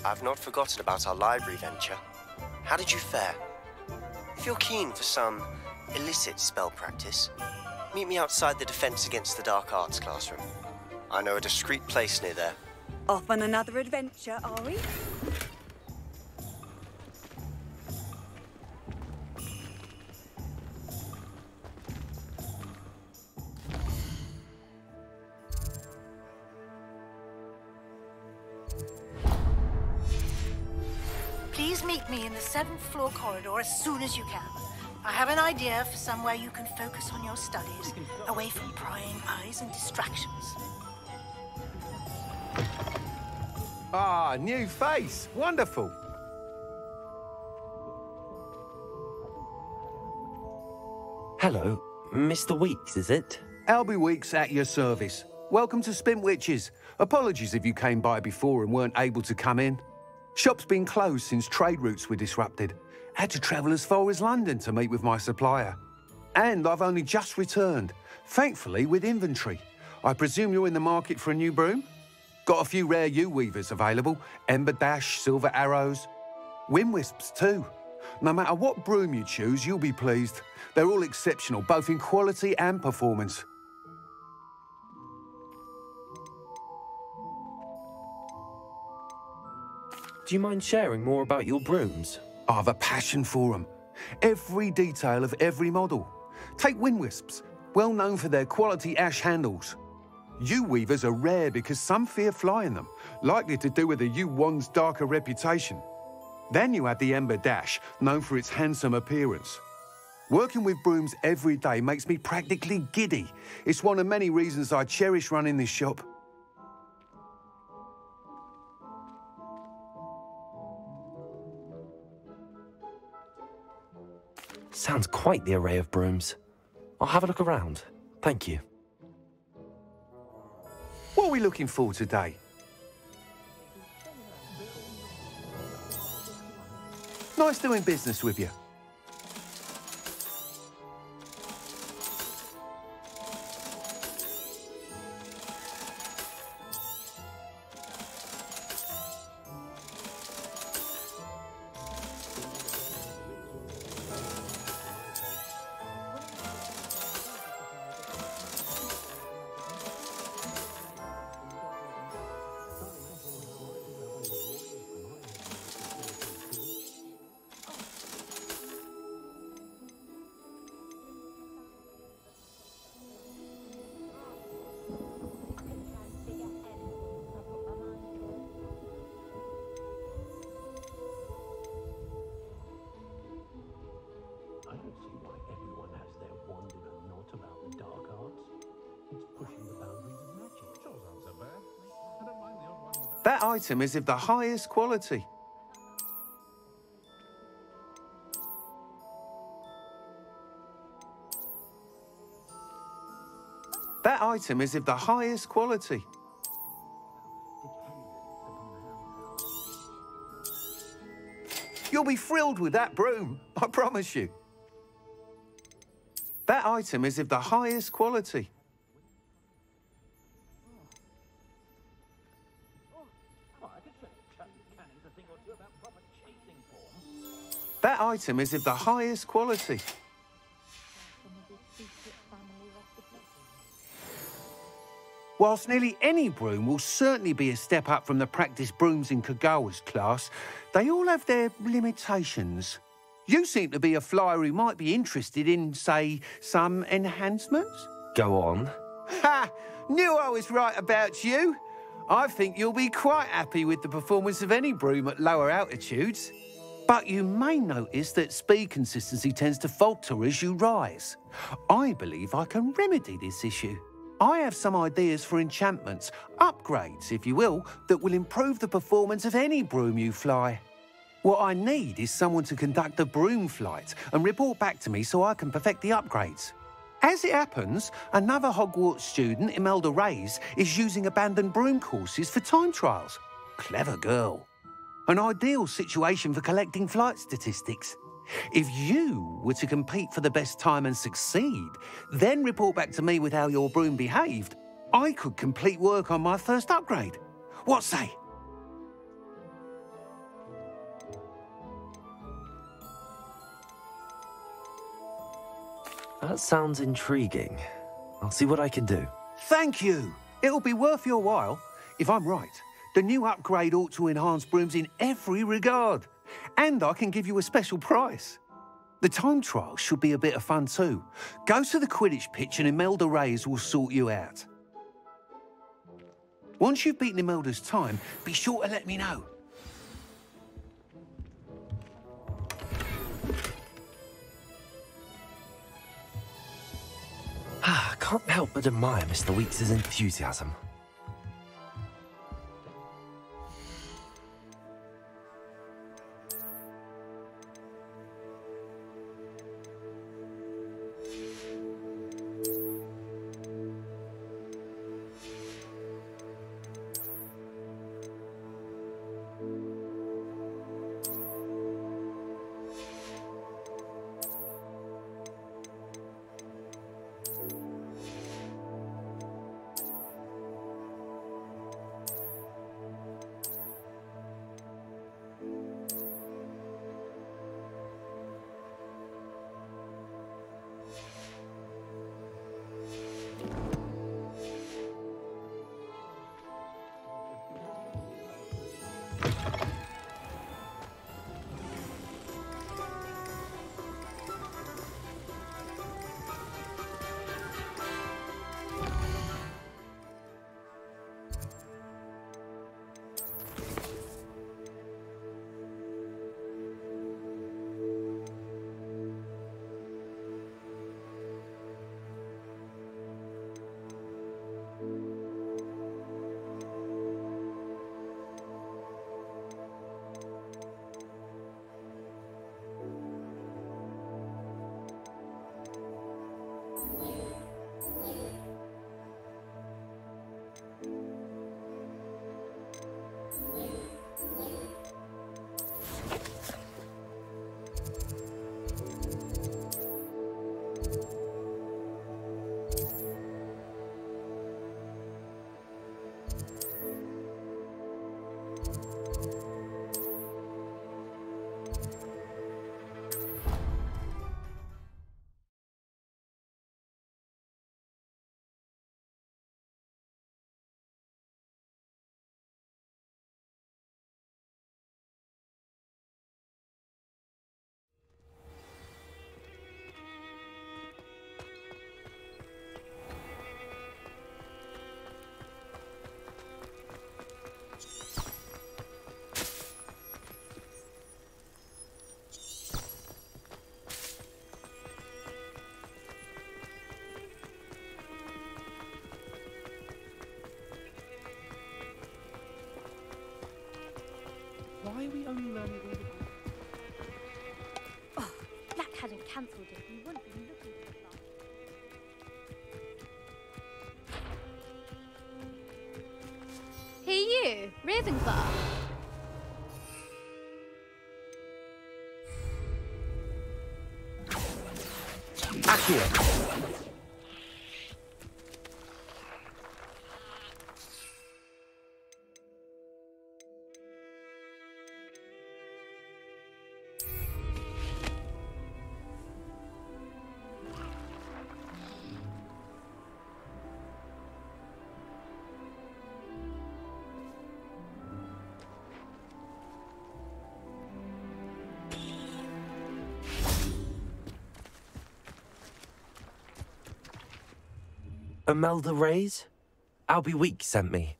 Speaker 9: I've not forgotten about our library venture. How did you fare? If you're keen for some illicit spell practice, meet me outside the Defense Against the Dark Arts classroom. I know a discreet place near there.
Speaker 3: Off on another adventure, are we?
Speaker 10: Please meet me in the 7th floor corridor as soon as you can. I have an idea for somewhere you can focus on your studies, away from prying eyes and distractions.
Speaker 11: Ah, new face. Wonderful.
Speaker 1: Hello, Mr. Weeks, is it?
Speaker 11: Albie Weeks at your service. Welcome to Spintwitches. Apologies if you came by before and weren't able to come in. Shop's been closed since trade routes were disrupted. Had to travel as far as London to meet with my supplier. And I've only just returned, thankfully with inventory. I presume you're in the market for a new broom? Got a few rare U-weavers available. Ember Dash, Silver Arrows. Wind Wisps too. No matter what broom you choose, you'll be pleased. They're all exceptional, both in quality and performance.
Speaker 1: Do you mind sharing more about your brooms?
Speaker 11: I have a passion for them. Every detail of every model. Take Wind Wisps, well known for their quality ash handles. U-weavers are rare because some fear flying them, likely to do with the U-wand's darker reputation. Then you have the Ember Dash, known for its handsome appearance. Working with brooms every day makes me practically giddy. It's one of many reasons I cherish running this shop.
Speaker 1: Sounds quite the array of brooms. I'll have a look around. Thank you.
Speaker 11: What are we looking for today? Nice doing business with you. That item is of the highest quality. That item is of the highest quality. You'll be thrilled with that broom, I promise you. That item is of the highest quality. That item is of the highest quality. Whilst nearly any broom will certainly be a step up from the practice brooms in Kagawa's class, they all have their limitations. You seem to be a flyer who might be interested in, say, some enhancements?
Speaker 1: Go on.
Speaker 11: Ha! Knew I was right about you. I think you'll be quite happy with the performance of any broom at lower altitudes. But you may notice that speed consistency tends to falter as you rise. I believe I can remedy this issue. I have some ideas for enchantments, upgrades, if you will, that will improve the performance of any broom you fly. What I need is someone to conduct a broom flight and report back to me so I can perfect the upgrades. As it happens, another Hogwarts student, Imelda Reyes, is using abandoned broom courses for time trials. Clever girl. An ideal situation for collecting flight statistics. If you were to compete for the best time and succeed, then report back to me with how your broom behaved, I could complete work on my first upgrade. What say?
Speaker 1: That sounds intriguing. I'll see what I can do.
Speaker 11: Thank you. It'll be worth your while. If I'm right, the new upgrade ought to enhance brooms in every regard. And I can give you a special price. The time trial should be a bit of fun too. Go to the Quidditch pitch and Imelda Reyes will sort you out. Once you've beaten Imelda's time, be sure to let me know.
Speaker 1: I can't help but admire Mr. Weeks' enthusiasm.
Speaker 12: Why are we only learning all the...
Speaker 13: Oh, Black hadn't cancelled it. We wouldn't be looking for that. Hey you, Ravenclaw.
Speaker 1: Accio! Imelda Reyes? Albie Weeks sent me.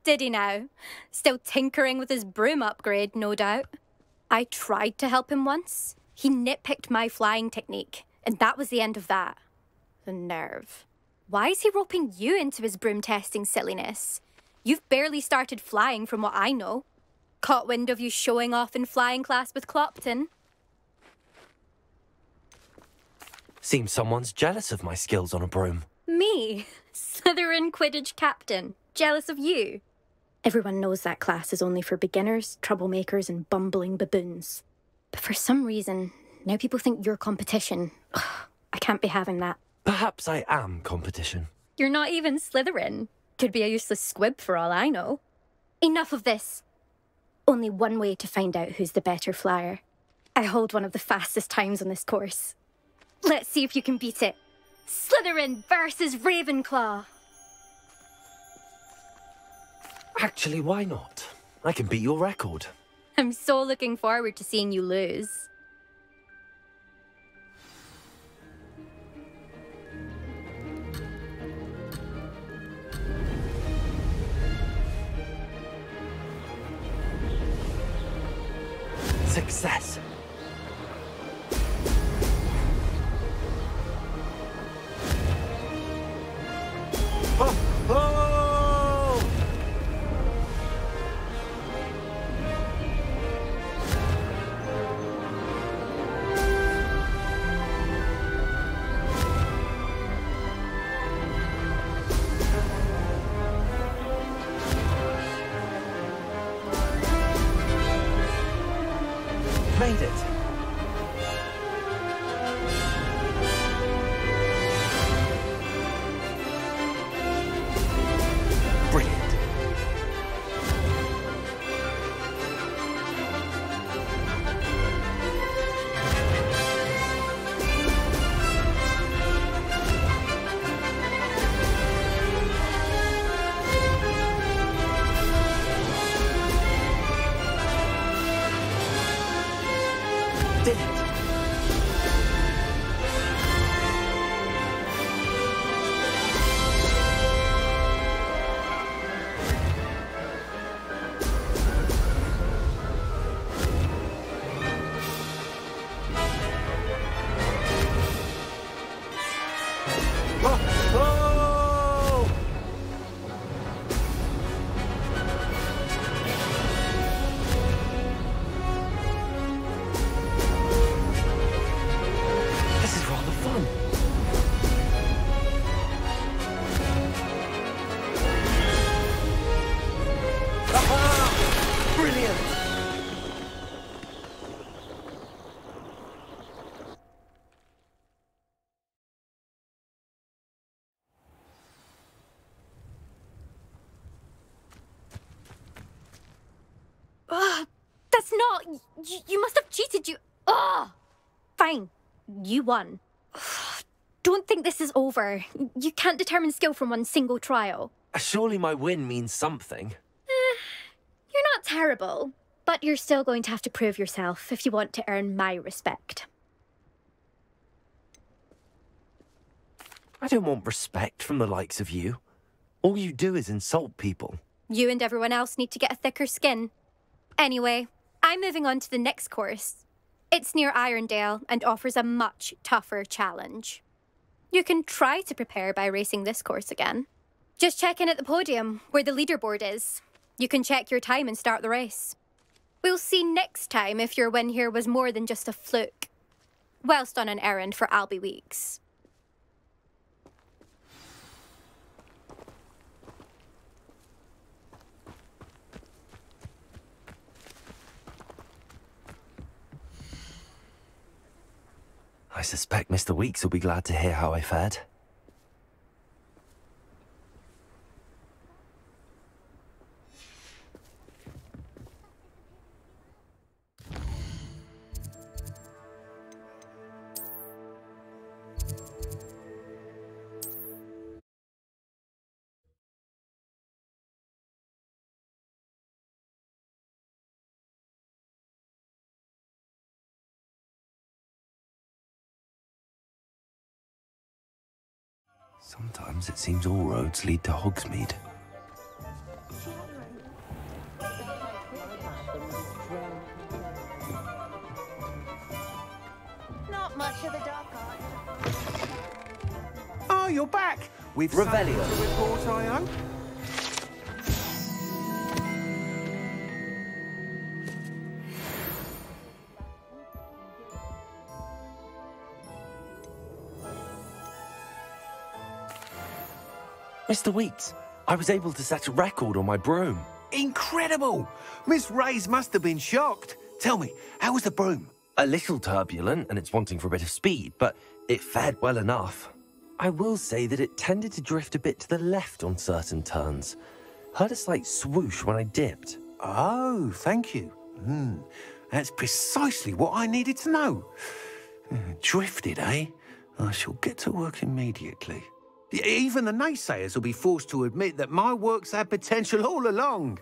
Speaker 13: Did he now? Still tinkering with his broom upgrade, no doubt. I tried to help him once. He nitpicked my flying technique, and that was the end of that. The nerve. Why is he roping you into his broom testing silliness? You've barely started flying from what I know. Caught wind of you showing off in flying class with Clopton.
Speaker 1: Seems someone's jealous of my skills on a broom.
Speaker 13: Me? Slytherin Quidditch captain. Jealous of you? Everyone knows that class is only for beginners, troublemakers, and bumbling baboons. But for some reason, now people think you're competition. Ugh, I can't be having that.
Speaker 1: Perhaps I am competition.
Speaker 13: You're not even Slytherin. Could be a useless squib for all I know. Enough of this. Only one way to find out who's the better flyer. I hold one of the fastest times on this course. Let's see if you can beat it. Slytherin versus Ravenclaw.
Speaker 1: Actually, why not? I can beat your record.
Speaker 13: I'm so looking forward to seeing you lose.
Speaker 1: Success. Oh! Oh! Made it. Brilliant. Did it. This is rather fun. Aha! Brilliant!
Speaker 13: That's not... You must have cheated, you... Ugh! Fine. You won. Don't think this is over. You can't determine skill from one single trial.
Speaker 1: Surely my win means something.
Speaker 13: You're not terrible, but you're still going to have to prove yourself if you want to earn my respect.
Speaker 1: I don't want respect from the likes of you. All you do is insult people.
Speaker 13: You and everyone else need to get a thicker skin. Anyway, I'm moving on to the next course. It's near Irondale and offers a much tougher challenge. You can try to prepare by racing this course again. Just check in at the podium, where the leaderboard is. You can check your time and start the race. We'll see next time if your win here was more than just a fluke, whilst on an errand for Albie Weeks.
Speaker 1: I suspect Mr. Weeks will be glad to hear how I fared. Sometimes it seems all roads lead to Hogsmeade.
Speaker 3: Not much of the dark art.
Speaker 11: Oh, you're back. We've
Speaker 1: Revelio.
Speaker 11: something to report, I hope.
Speaker 1: Mr. Weeks, I was able to set a record on my broom.
Speaker 11: Incredible! Miss Reyes must have been shocked. Tell me, how was the broom?
Speaker 1: A little turbulent and it's wanting for a bit of speed, but it fared well enough. I will say that it tended to drift a bit to the left on certain turns. Heard a slight swoosh when I dipped.
Speaker 11: Oh, thank you. That's precisely what I needed to know. Drifted, eh? I shall get to work immediately. Even the naysayers will be forced to admit that my work's had potential all along.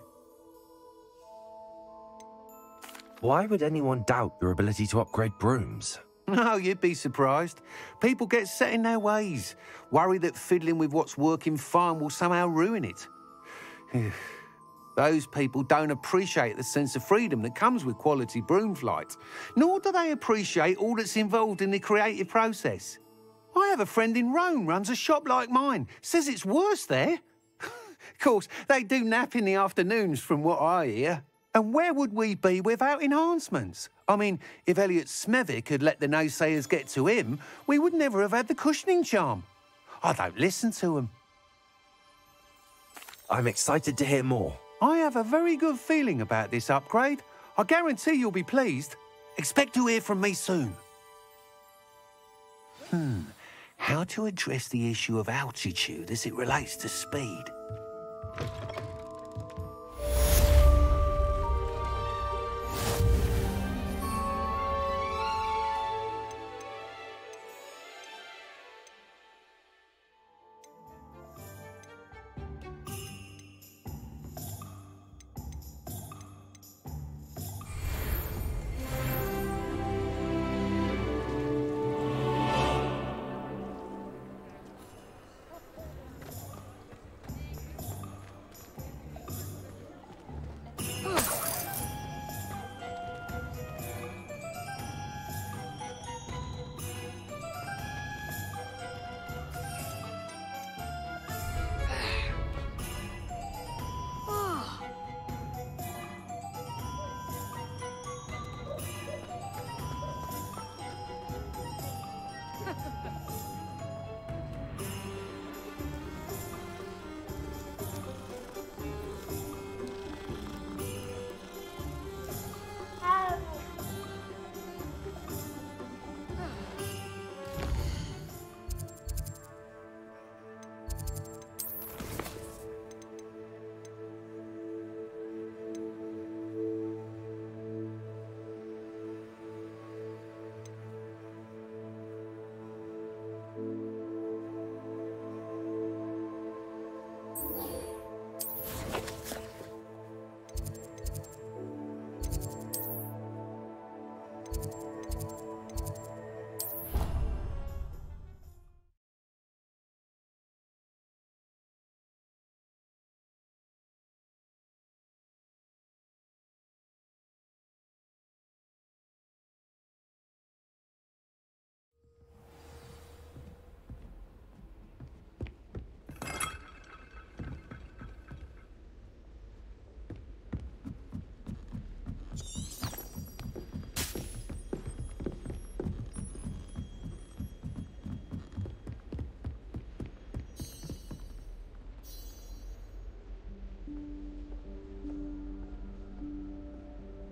Speaker 1: Why would anyone doubt your ability to upgrade brooms?
Speaker 11: No, you'd be surprised. People get set in their ways, worry that fiddling with what's working fine will somehow ruin it. Those people don't appreciate the sense of freedom that comes with quality broom flight, nor do they appreciate all that's involved in the creative process. I have a friend in Rome runs a shop like mine, says it's worse there. Of course, they do nap in the afternoons from what I hear. And where would we be without enhancements? I mean, if Elliot Smethwick had let the naysayers get to him, we would never have had the cushioning charm. I don't listen to them.
Speaker 1: I'm excited to hear more.
Speaker 11: I have a very good feeling about this upgrade. I guarantee you'll be pleased. Expect to hear from me soon. How to address the issue of altitude as it relates to speed?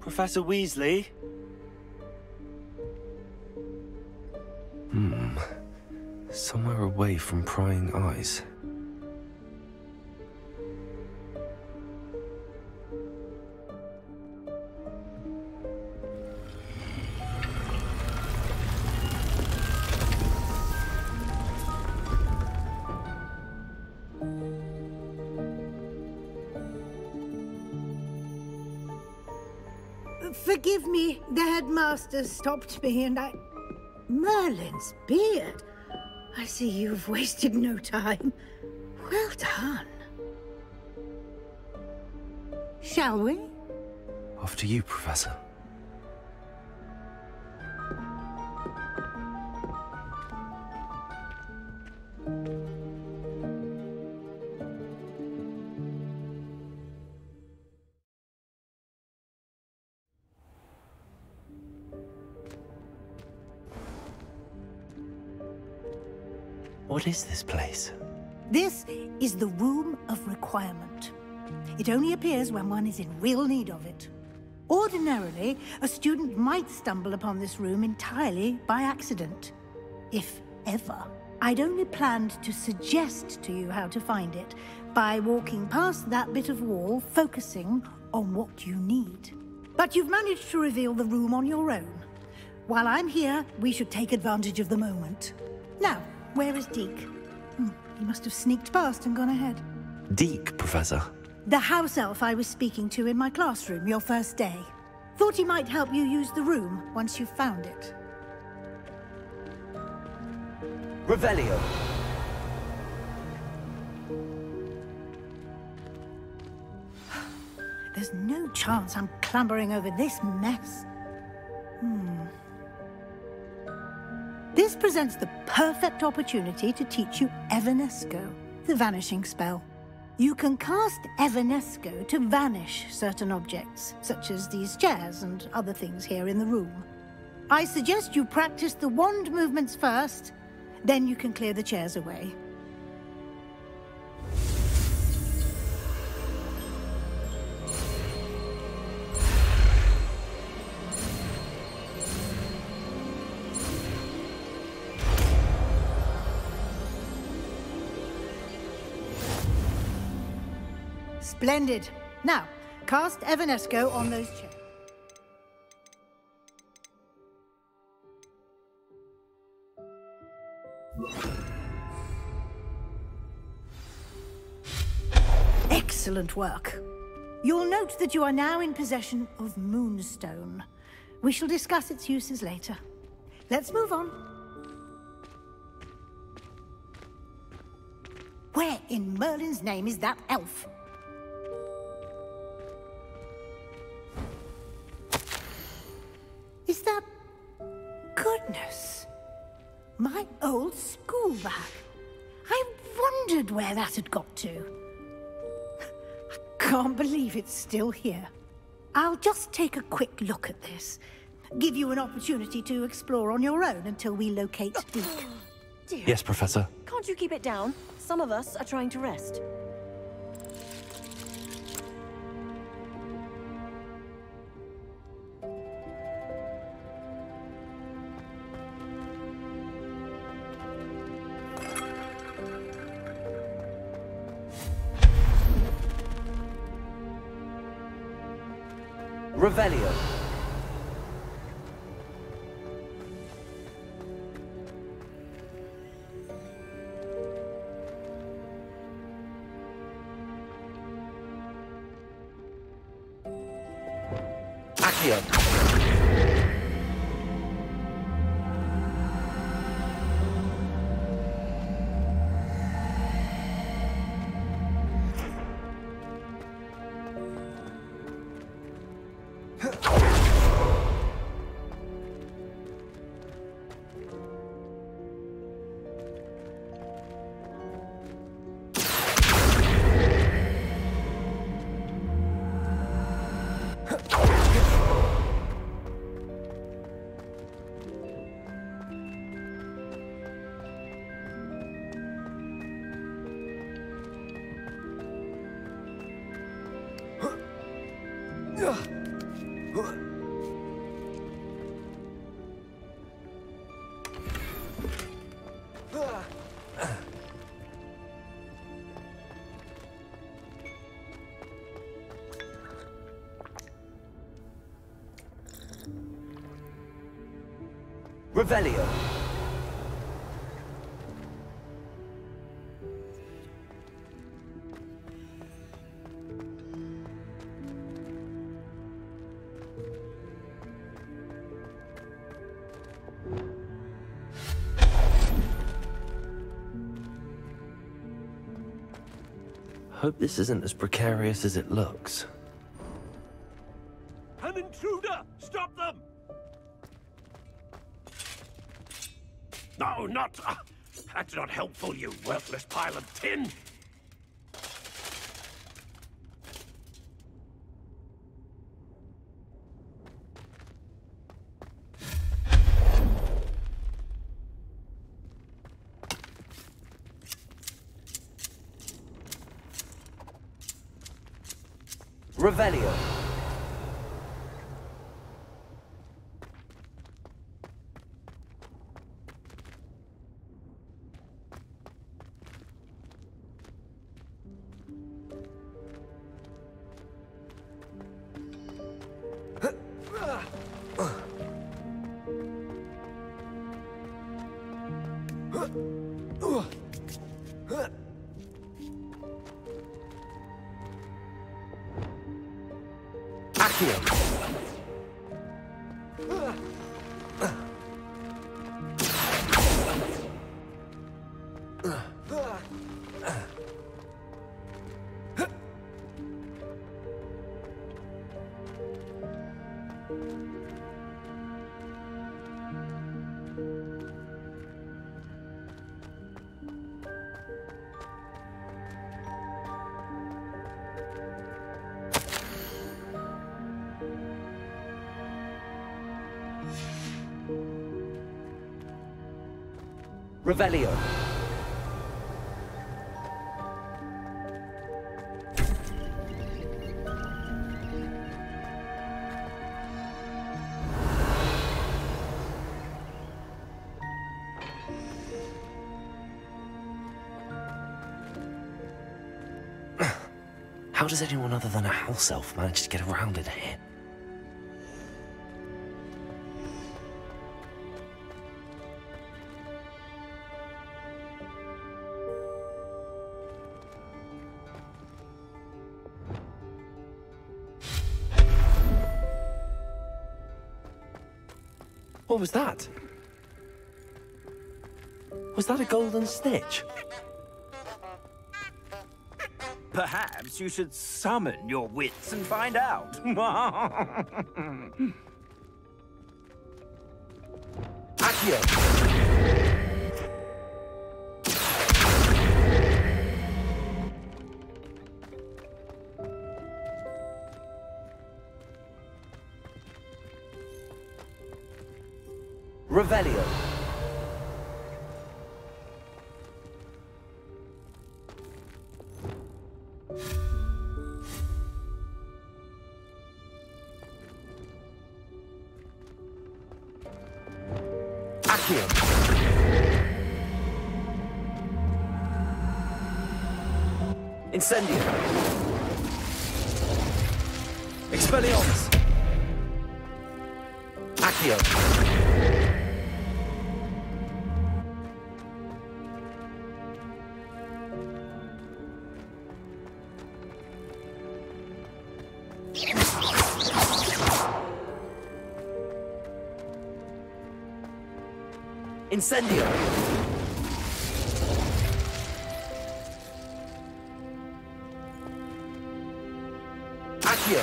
Speaker 1: Professor Weasley? Somewhere away from prying eyes.
Speaker 10: Forgive me, the headmaster stopped me and I... Merlin's beard. I see you've wasted no time. Well done. Shall we?
Speaker 1: After you, Professor. What is this place?
Speaker 10: This is the Room of Requirement. It only appears when one is in real need of it. Ordinarily, a student might stumble upon this room entirely by accident. If ever. I'd only planned to suggest to you how to find it by walking past that bit of wall, focusing on what you need. But you've managed to reveal the room on your own. While I'm here, we should take advantage of the moment. Now, where is Deke? He must have sneaked past and gone ahead.
Speaker 1: Deke, Professor.
Speaker 10: The house elf I was speaking to in my classroom your first day. Thought he might help you use the room once you found it.
Speaker 1: Revelio.
Speaker 10: There's no chance I'm clambering over this mess. This presents the perfect opportunity to teach you Evanesco, the vanishing spell. You can cast Evanesco to vanish certain objects, such as these chairs and other things here in the room. I suggest you practice the wand movements first, then you can clear the chairs away. Splendid. Now, cast Evanesco on those chairs. Excellent work. You'll note that you are now in possession of Moonstone. We shall discuss its uses later. Let's move on. Where in Merlin's name is that elf? Is that... Goodness. My old school bag. I wondered where that had got to. I can't believe it's still here. I'll just take a quick look at this. Give you an opportunity to explore on your own until we locate Deke.
Speaker 14: Dear.
Speaker 1: Yes, Professor.
Speaker 14: Can't you keep it down? Some of us are trying to rest.
Speaker 1: Revelio. Accio. Revelio. Hope this isn't as precarious as it looks.
Speaker 15: An intruder! Stop them! No, not... that's not helpful, you worthless pile of tin!
Speaker 1: Revelio. Accio. Revelio. How does anyone other than a house elf manage to get around in here? What was that? Was that a golden snitch?
Speaker 15: Perhaps you should summon your wits and find out.
Speaker 1: Accio! Revelio. Accio. Incendio. Expelliarmus. Accio. Incendio! Accio!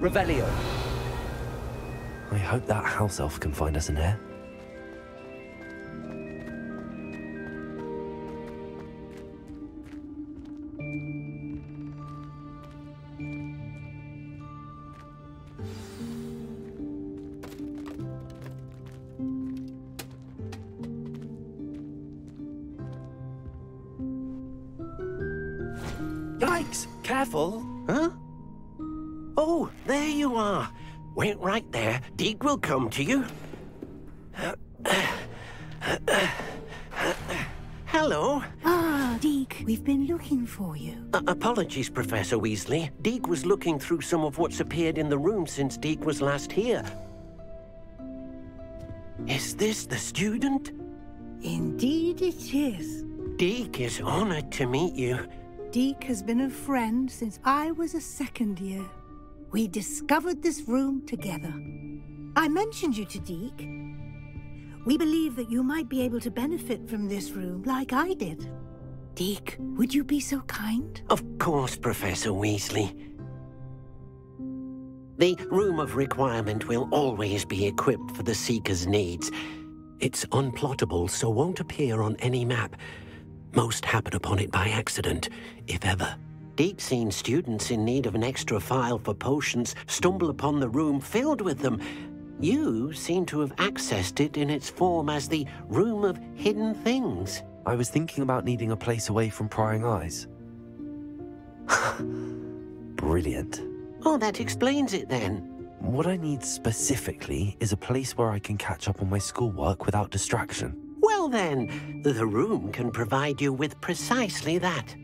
Speaker 1: Revelio. I hope that house elf can find us in here.
Speaker 7: Yikes! Careful! Huh? Oh, there you are. Wait right there. Deek will come to you. Hello.
Speaker 10: Ah, Deek, we've been looking for you.
Speaker 7: Apologies, Professor Weasley. Deek was looking through some of what's appeared in the room since Deek was last here. Is this the student?
Speaker 10: Indeed it is.
Speaker 7: Deek is honored to meet you.
Speaker 10: Deek has been a friend since I was a second year. We discovered this room together. I mentioned you to Deek. We believe that you might be able to benefit from this room like I did. Deek, would you be so kind?
Speaker 7: Of course, Professor Weasley. The Room of Requirement will always be equipped for the Seeker's needs. It's unplottable, so won't appear on any map. Most happen upon it by accident, if ever. Deek's seen students in need of an extra file for potions stumble upon the room filled with them. You seem to have accessed it in its form as the Room of Hidden Things.
Speaker 1: I was thinking about needing a place away from prying eyes. brilliant.
Speaker 7: Oh, that explains it then.
Speaker 1: What I need specifically is a place where I can catch up on my schoolwork without distraction.
Speaker 7: Well then, the room can provide you with precisely that.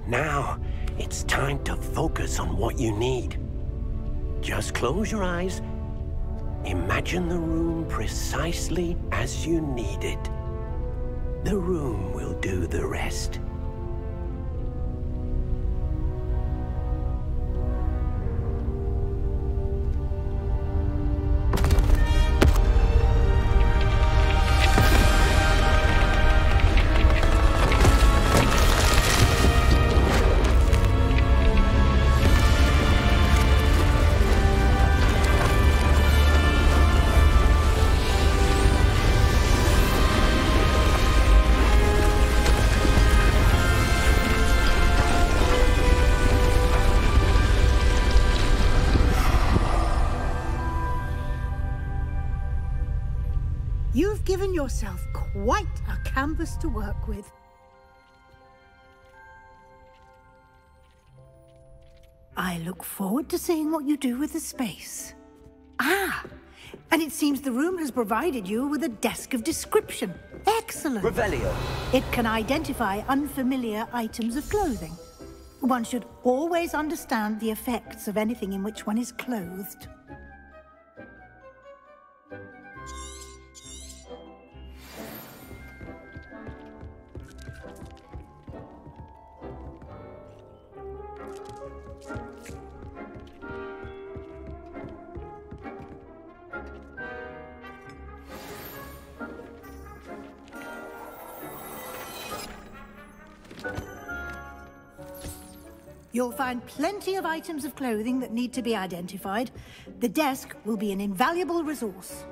Speaker 7: Now, it's time to focus on what you need. Just close your eyes. Imagine the room precisely as you need it. The room will do the rest.
Speaker 10: You've given yourself quite a canvas to work with. I look forward to seeing what you do with the space. Ah, and it seems the room has provided you with a desk of description. Excellent.
Speaker 15: Revelio.
Speaker 10: It can identify unfamiliar items of clothing. One should always understand the effects of anything in which one is clothed. You'll find plenty of items of clothing that need to be identified. The desk will be an invaluable resource.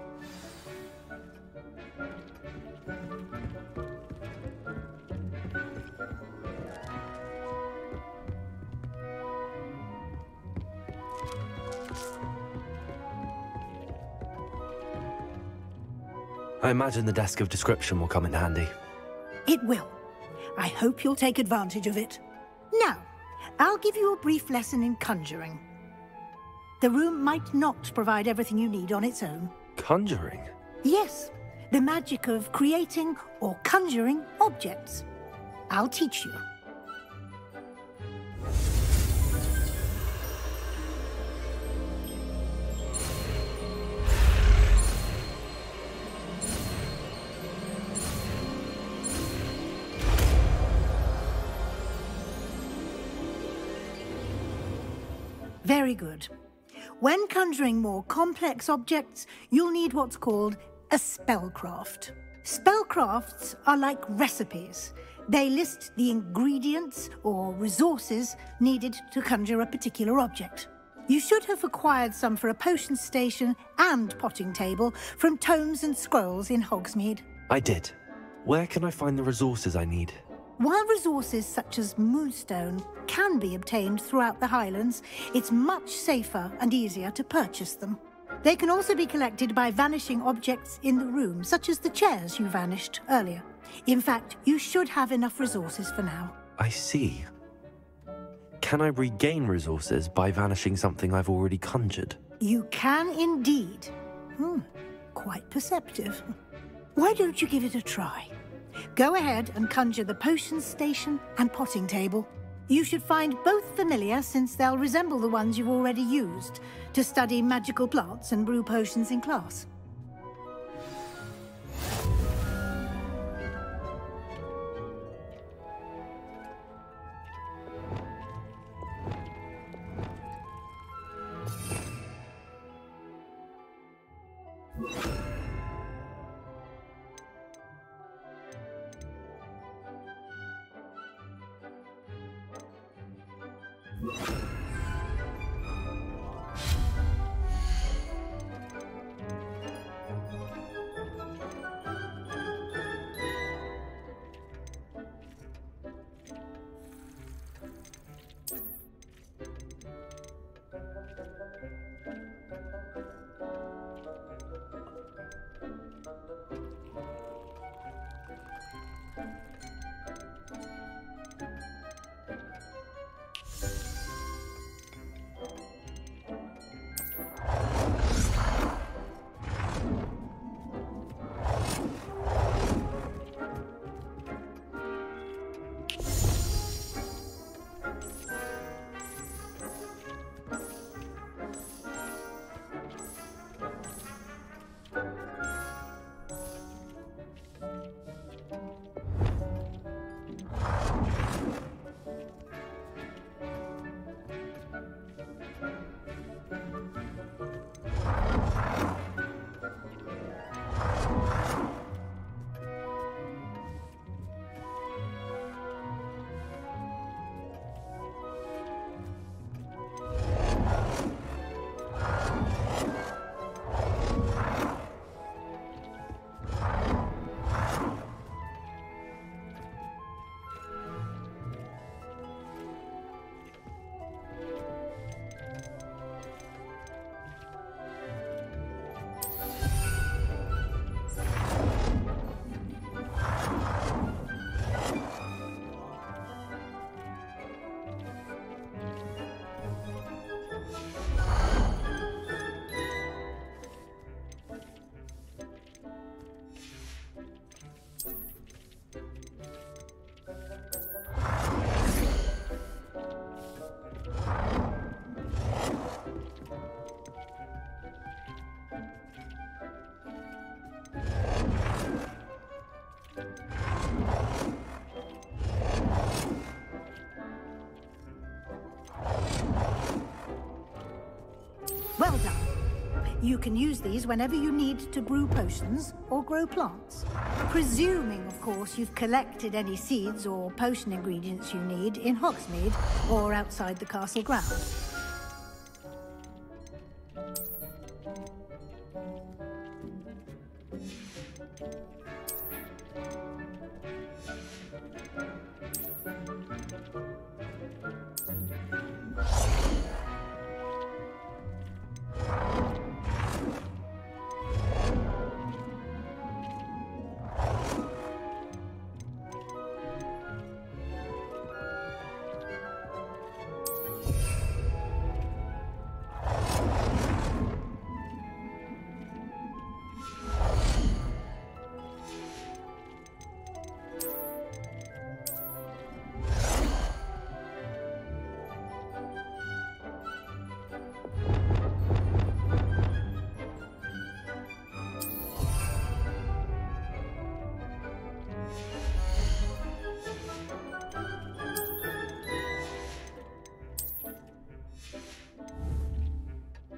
Speaker 1: I imagine the desk of description will come in handy.
Speaker 10: It will. I hope you'll take advantage of it. Now, I'll give you a brief lesson in conjuring. The room might not provide everything you need on its own.
Speaker 1: Conjuring?
Speaker 10: Yes, the magic of creating or conjuring objects. I'll teach you. Very good. When conjuring more complex objects, you'll need what's called a spellcraft. Spellcrafts are like recipes. They list the ingredients or resources needed to conjure a particular object. You should have acquired some for a potion station and potting table from tomes and scrolls in Hogsmeade.
Speaker 1: I did. Where can I find the resources I need?
Speaker 10: While resources such as moonstone can be obtained throughout the Highlands, it's much safer and easier to purchase them. They can also be collected by vanishing objects in the room, such as the chairs you vanished earlier. In fact, you should have enough resources for now.
Speaker 1: I see. Can I regain resources by vanishing something I've already conjured?
Speaker 10: You can indeed. Quite perceptive. Why don't you give it a try? Go ahead and conjure the potion station and potting table. You should find both familiar, since they'll resemble the ones you've already used to study magical plants and brew potions in class. You can use these whenever you need to brew potions or grow plants. Presuming, of course, you've collected any seeds or potion ingredients you need in Hogsmeade or outside the castle grounds.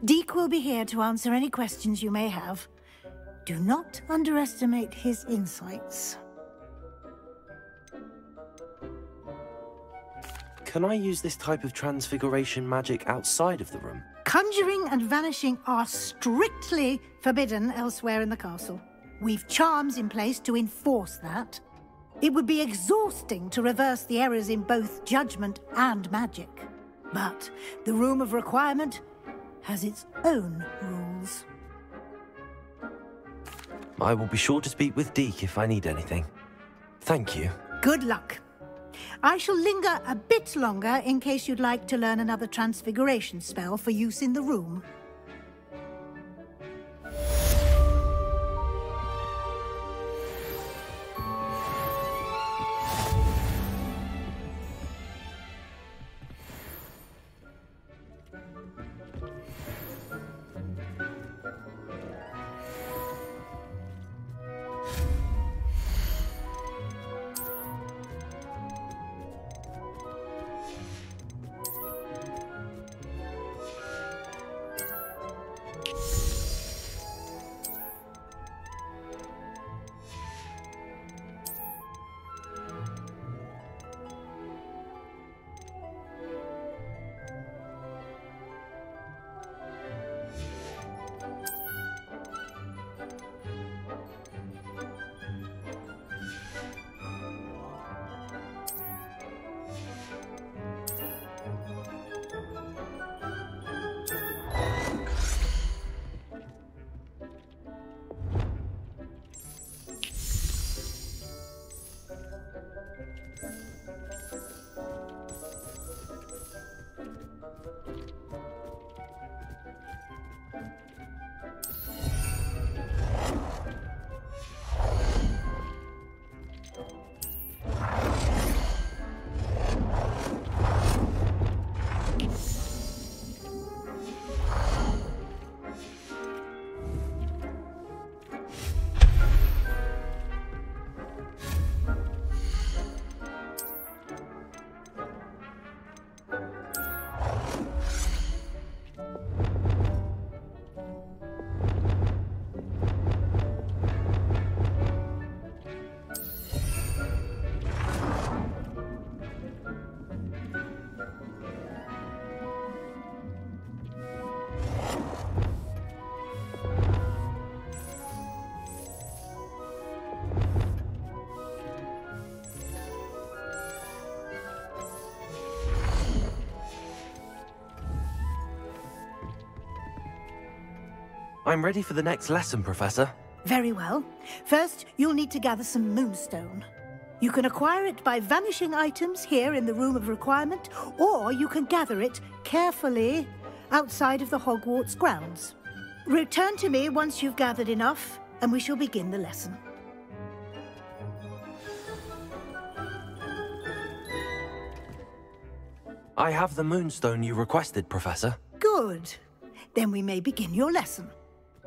Speaker 10: Deke will be here to answer any questions you may have. Do not underestimate his insights.
Speaker 1: Can I use this type of transfiguration magic outside of the room?
Speaker 10: Conjuring and vanishing are strictly forbidden elsewhere in the castle. We've charms in place to enforce that. It would be exhausting to reverse the errors in both judgment and magic. But the Room of Requirement has its own rules.
Speaker 1: I will be sure to speak with Deke if I need anything. Thank you.
Speaker 10: Good luck. I shall linger a bit longer in case you'd like to learn another transfiguration spell for use in the room.
Speaker 1: I'm ready for the next lesson, Professor.
Speaker 10: Very well. First, you'll need to gather some moonstone. You can acquire it by vanishing items here in the Room of Requirement, or you can gather it carefully outside of the Hogwarts grounds. Return to me once you've gathered enough, and we shall begin the lesson.
Speaker 1: I have the moonstone you requested, Professor.
Speaker 10: Good. Then we may begin your lesson.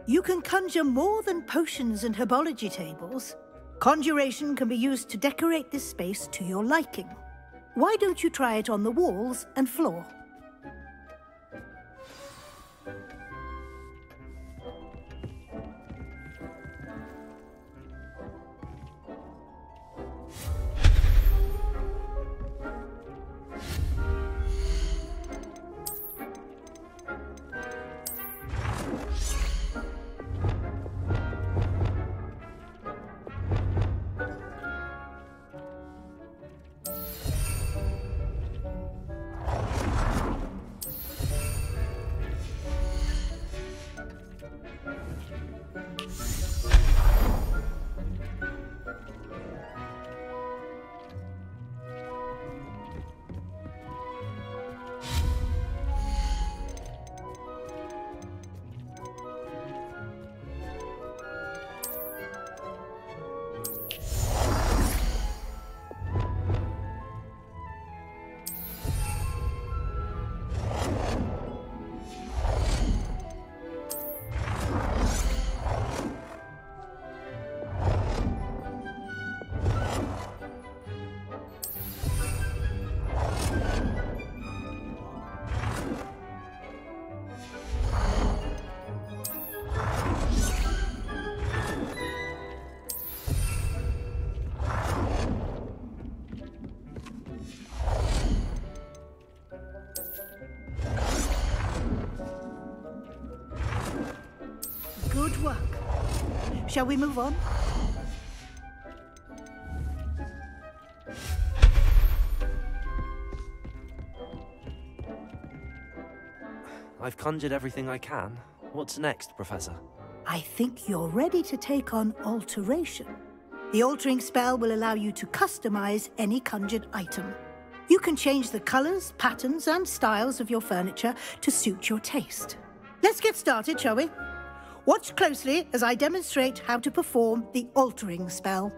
Speaker 10: You can conjure more than potions and herbology tables. Conjuration can be used to decorate this space to your liking. Why don't you try it on the walls and floor? Shall we move on?
Speaker 1: I've conjured everything I can. What's next, Professor?
Speaker 10: I think you're ready to take on alteration. The altering spell will allow you to customize any conjured item. You can change the colors, patterns, and styles of your furniture to suit your taste. Let's get started, shall we? Watch closely as I demonstrate how to perform the altering spell.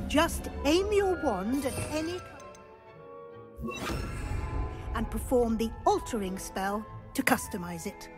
Speaker 10: Just aim your wand at any and perform the altering spell to customize it.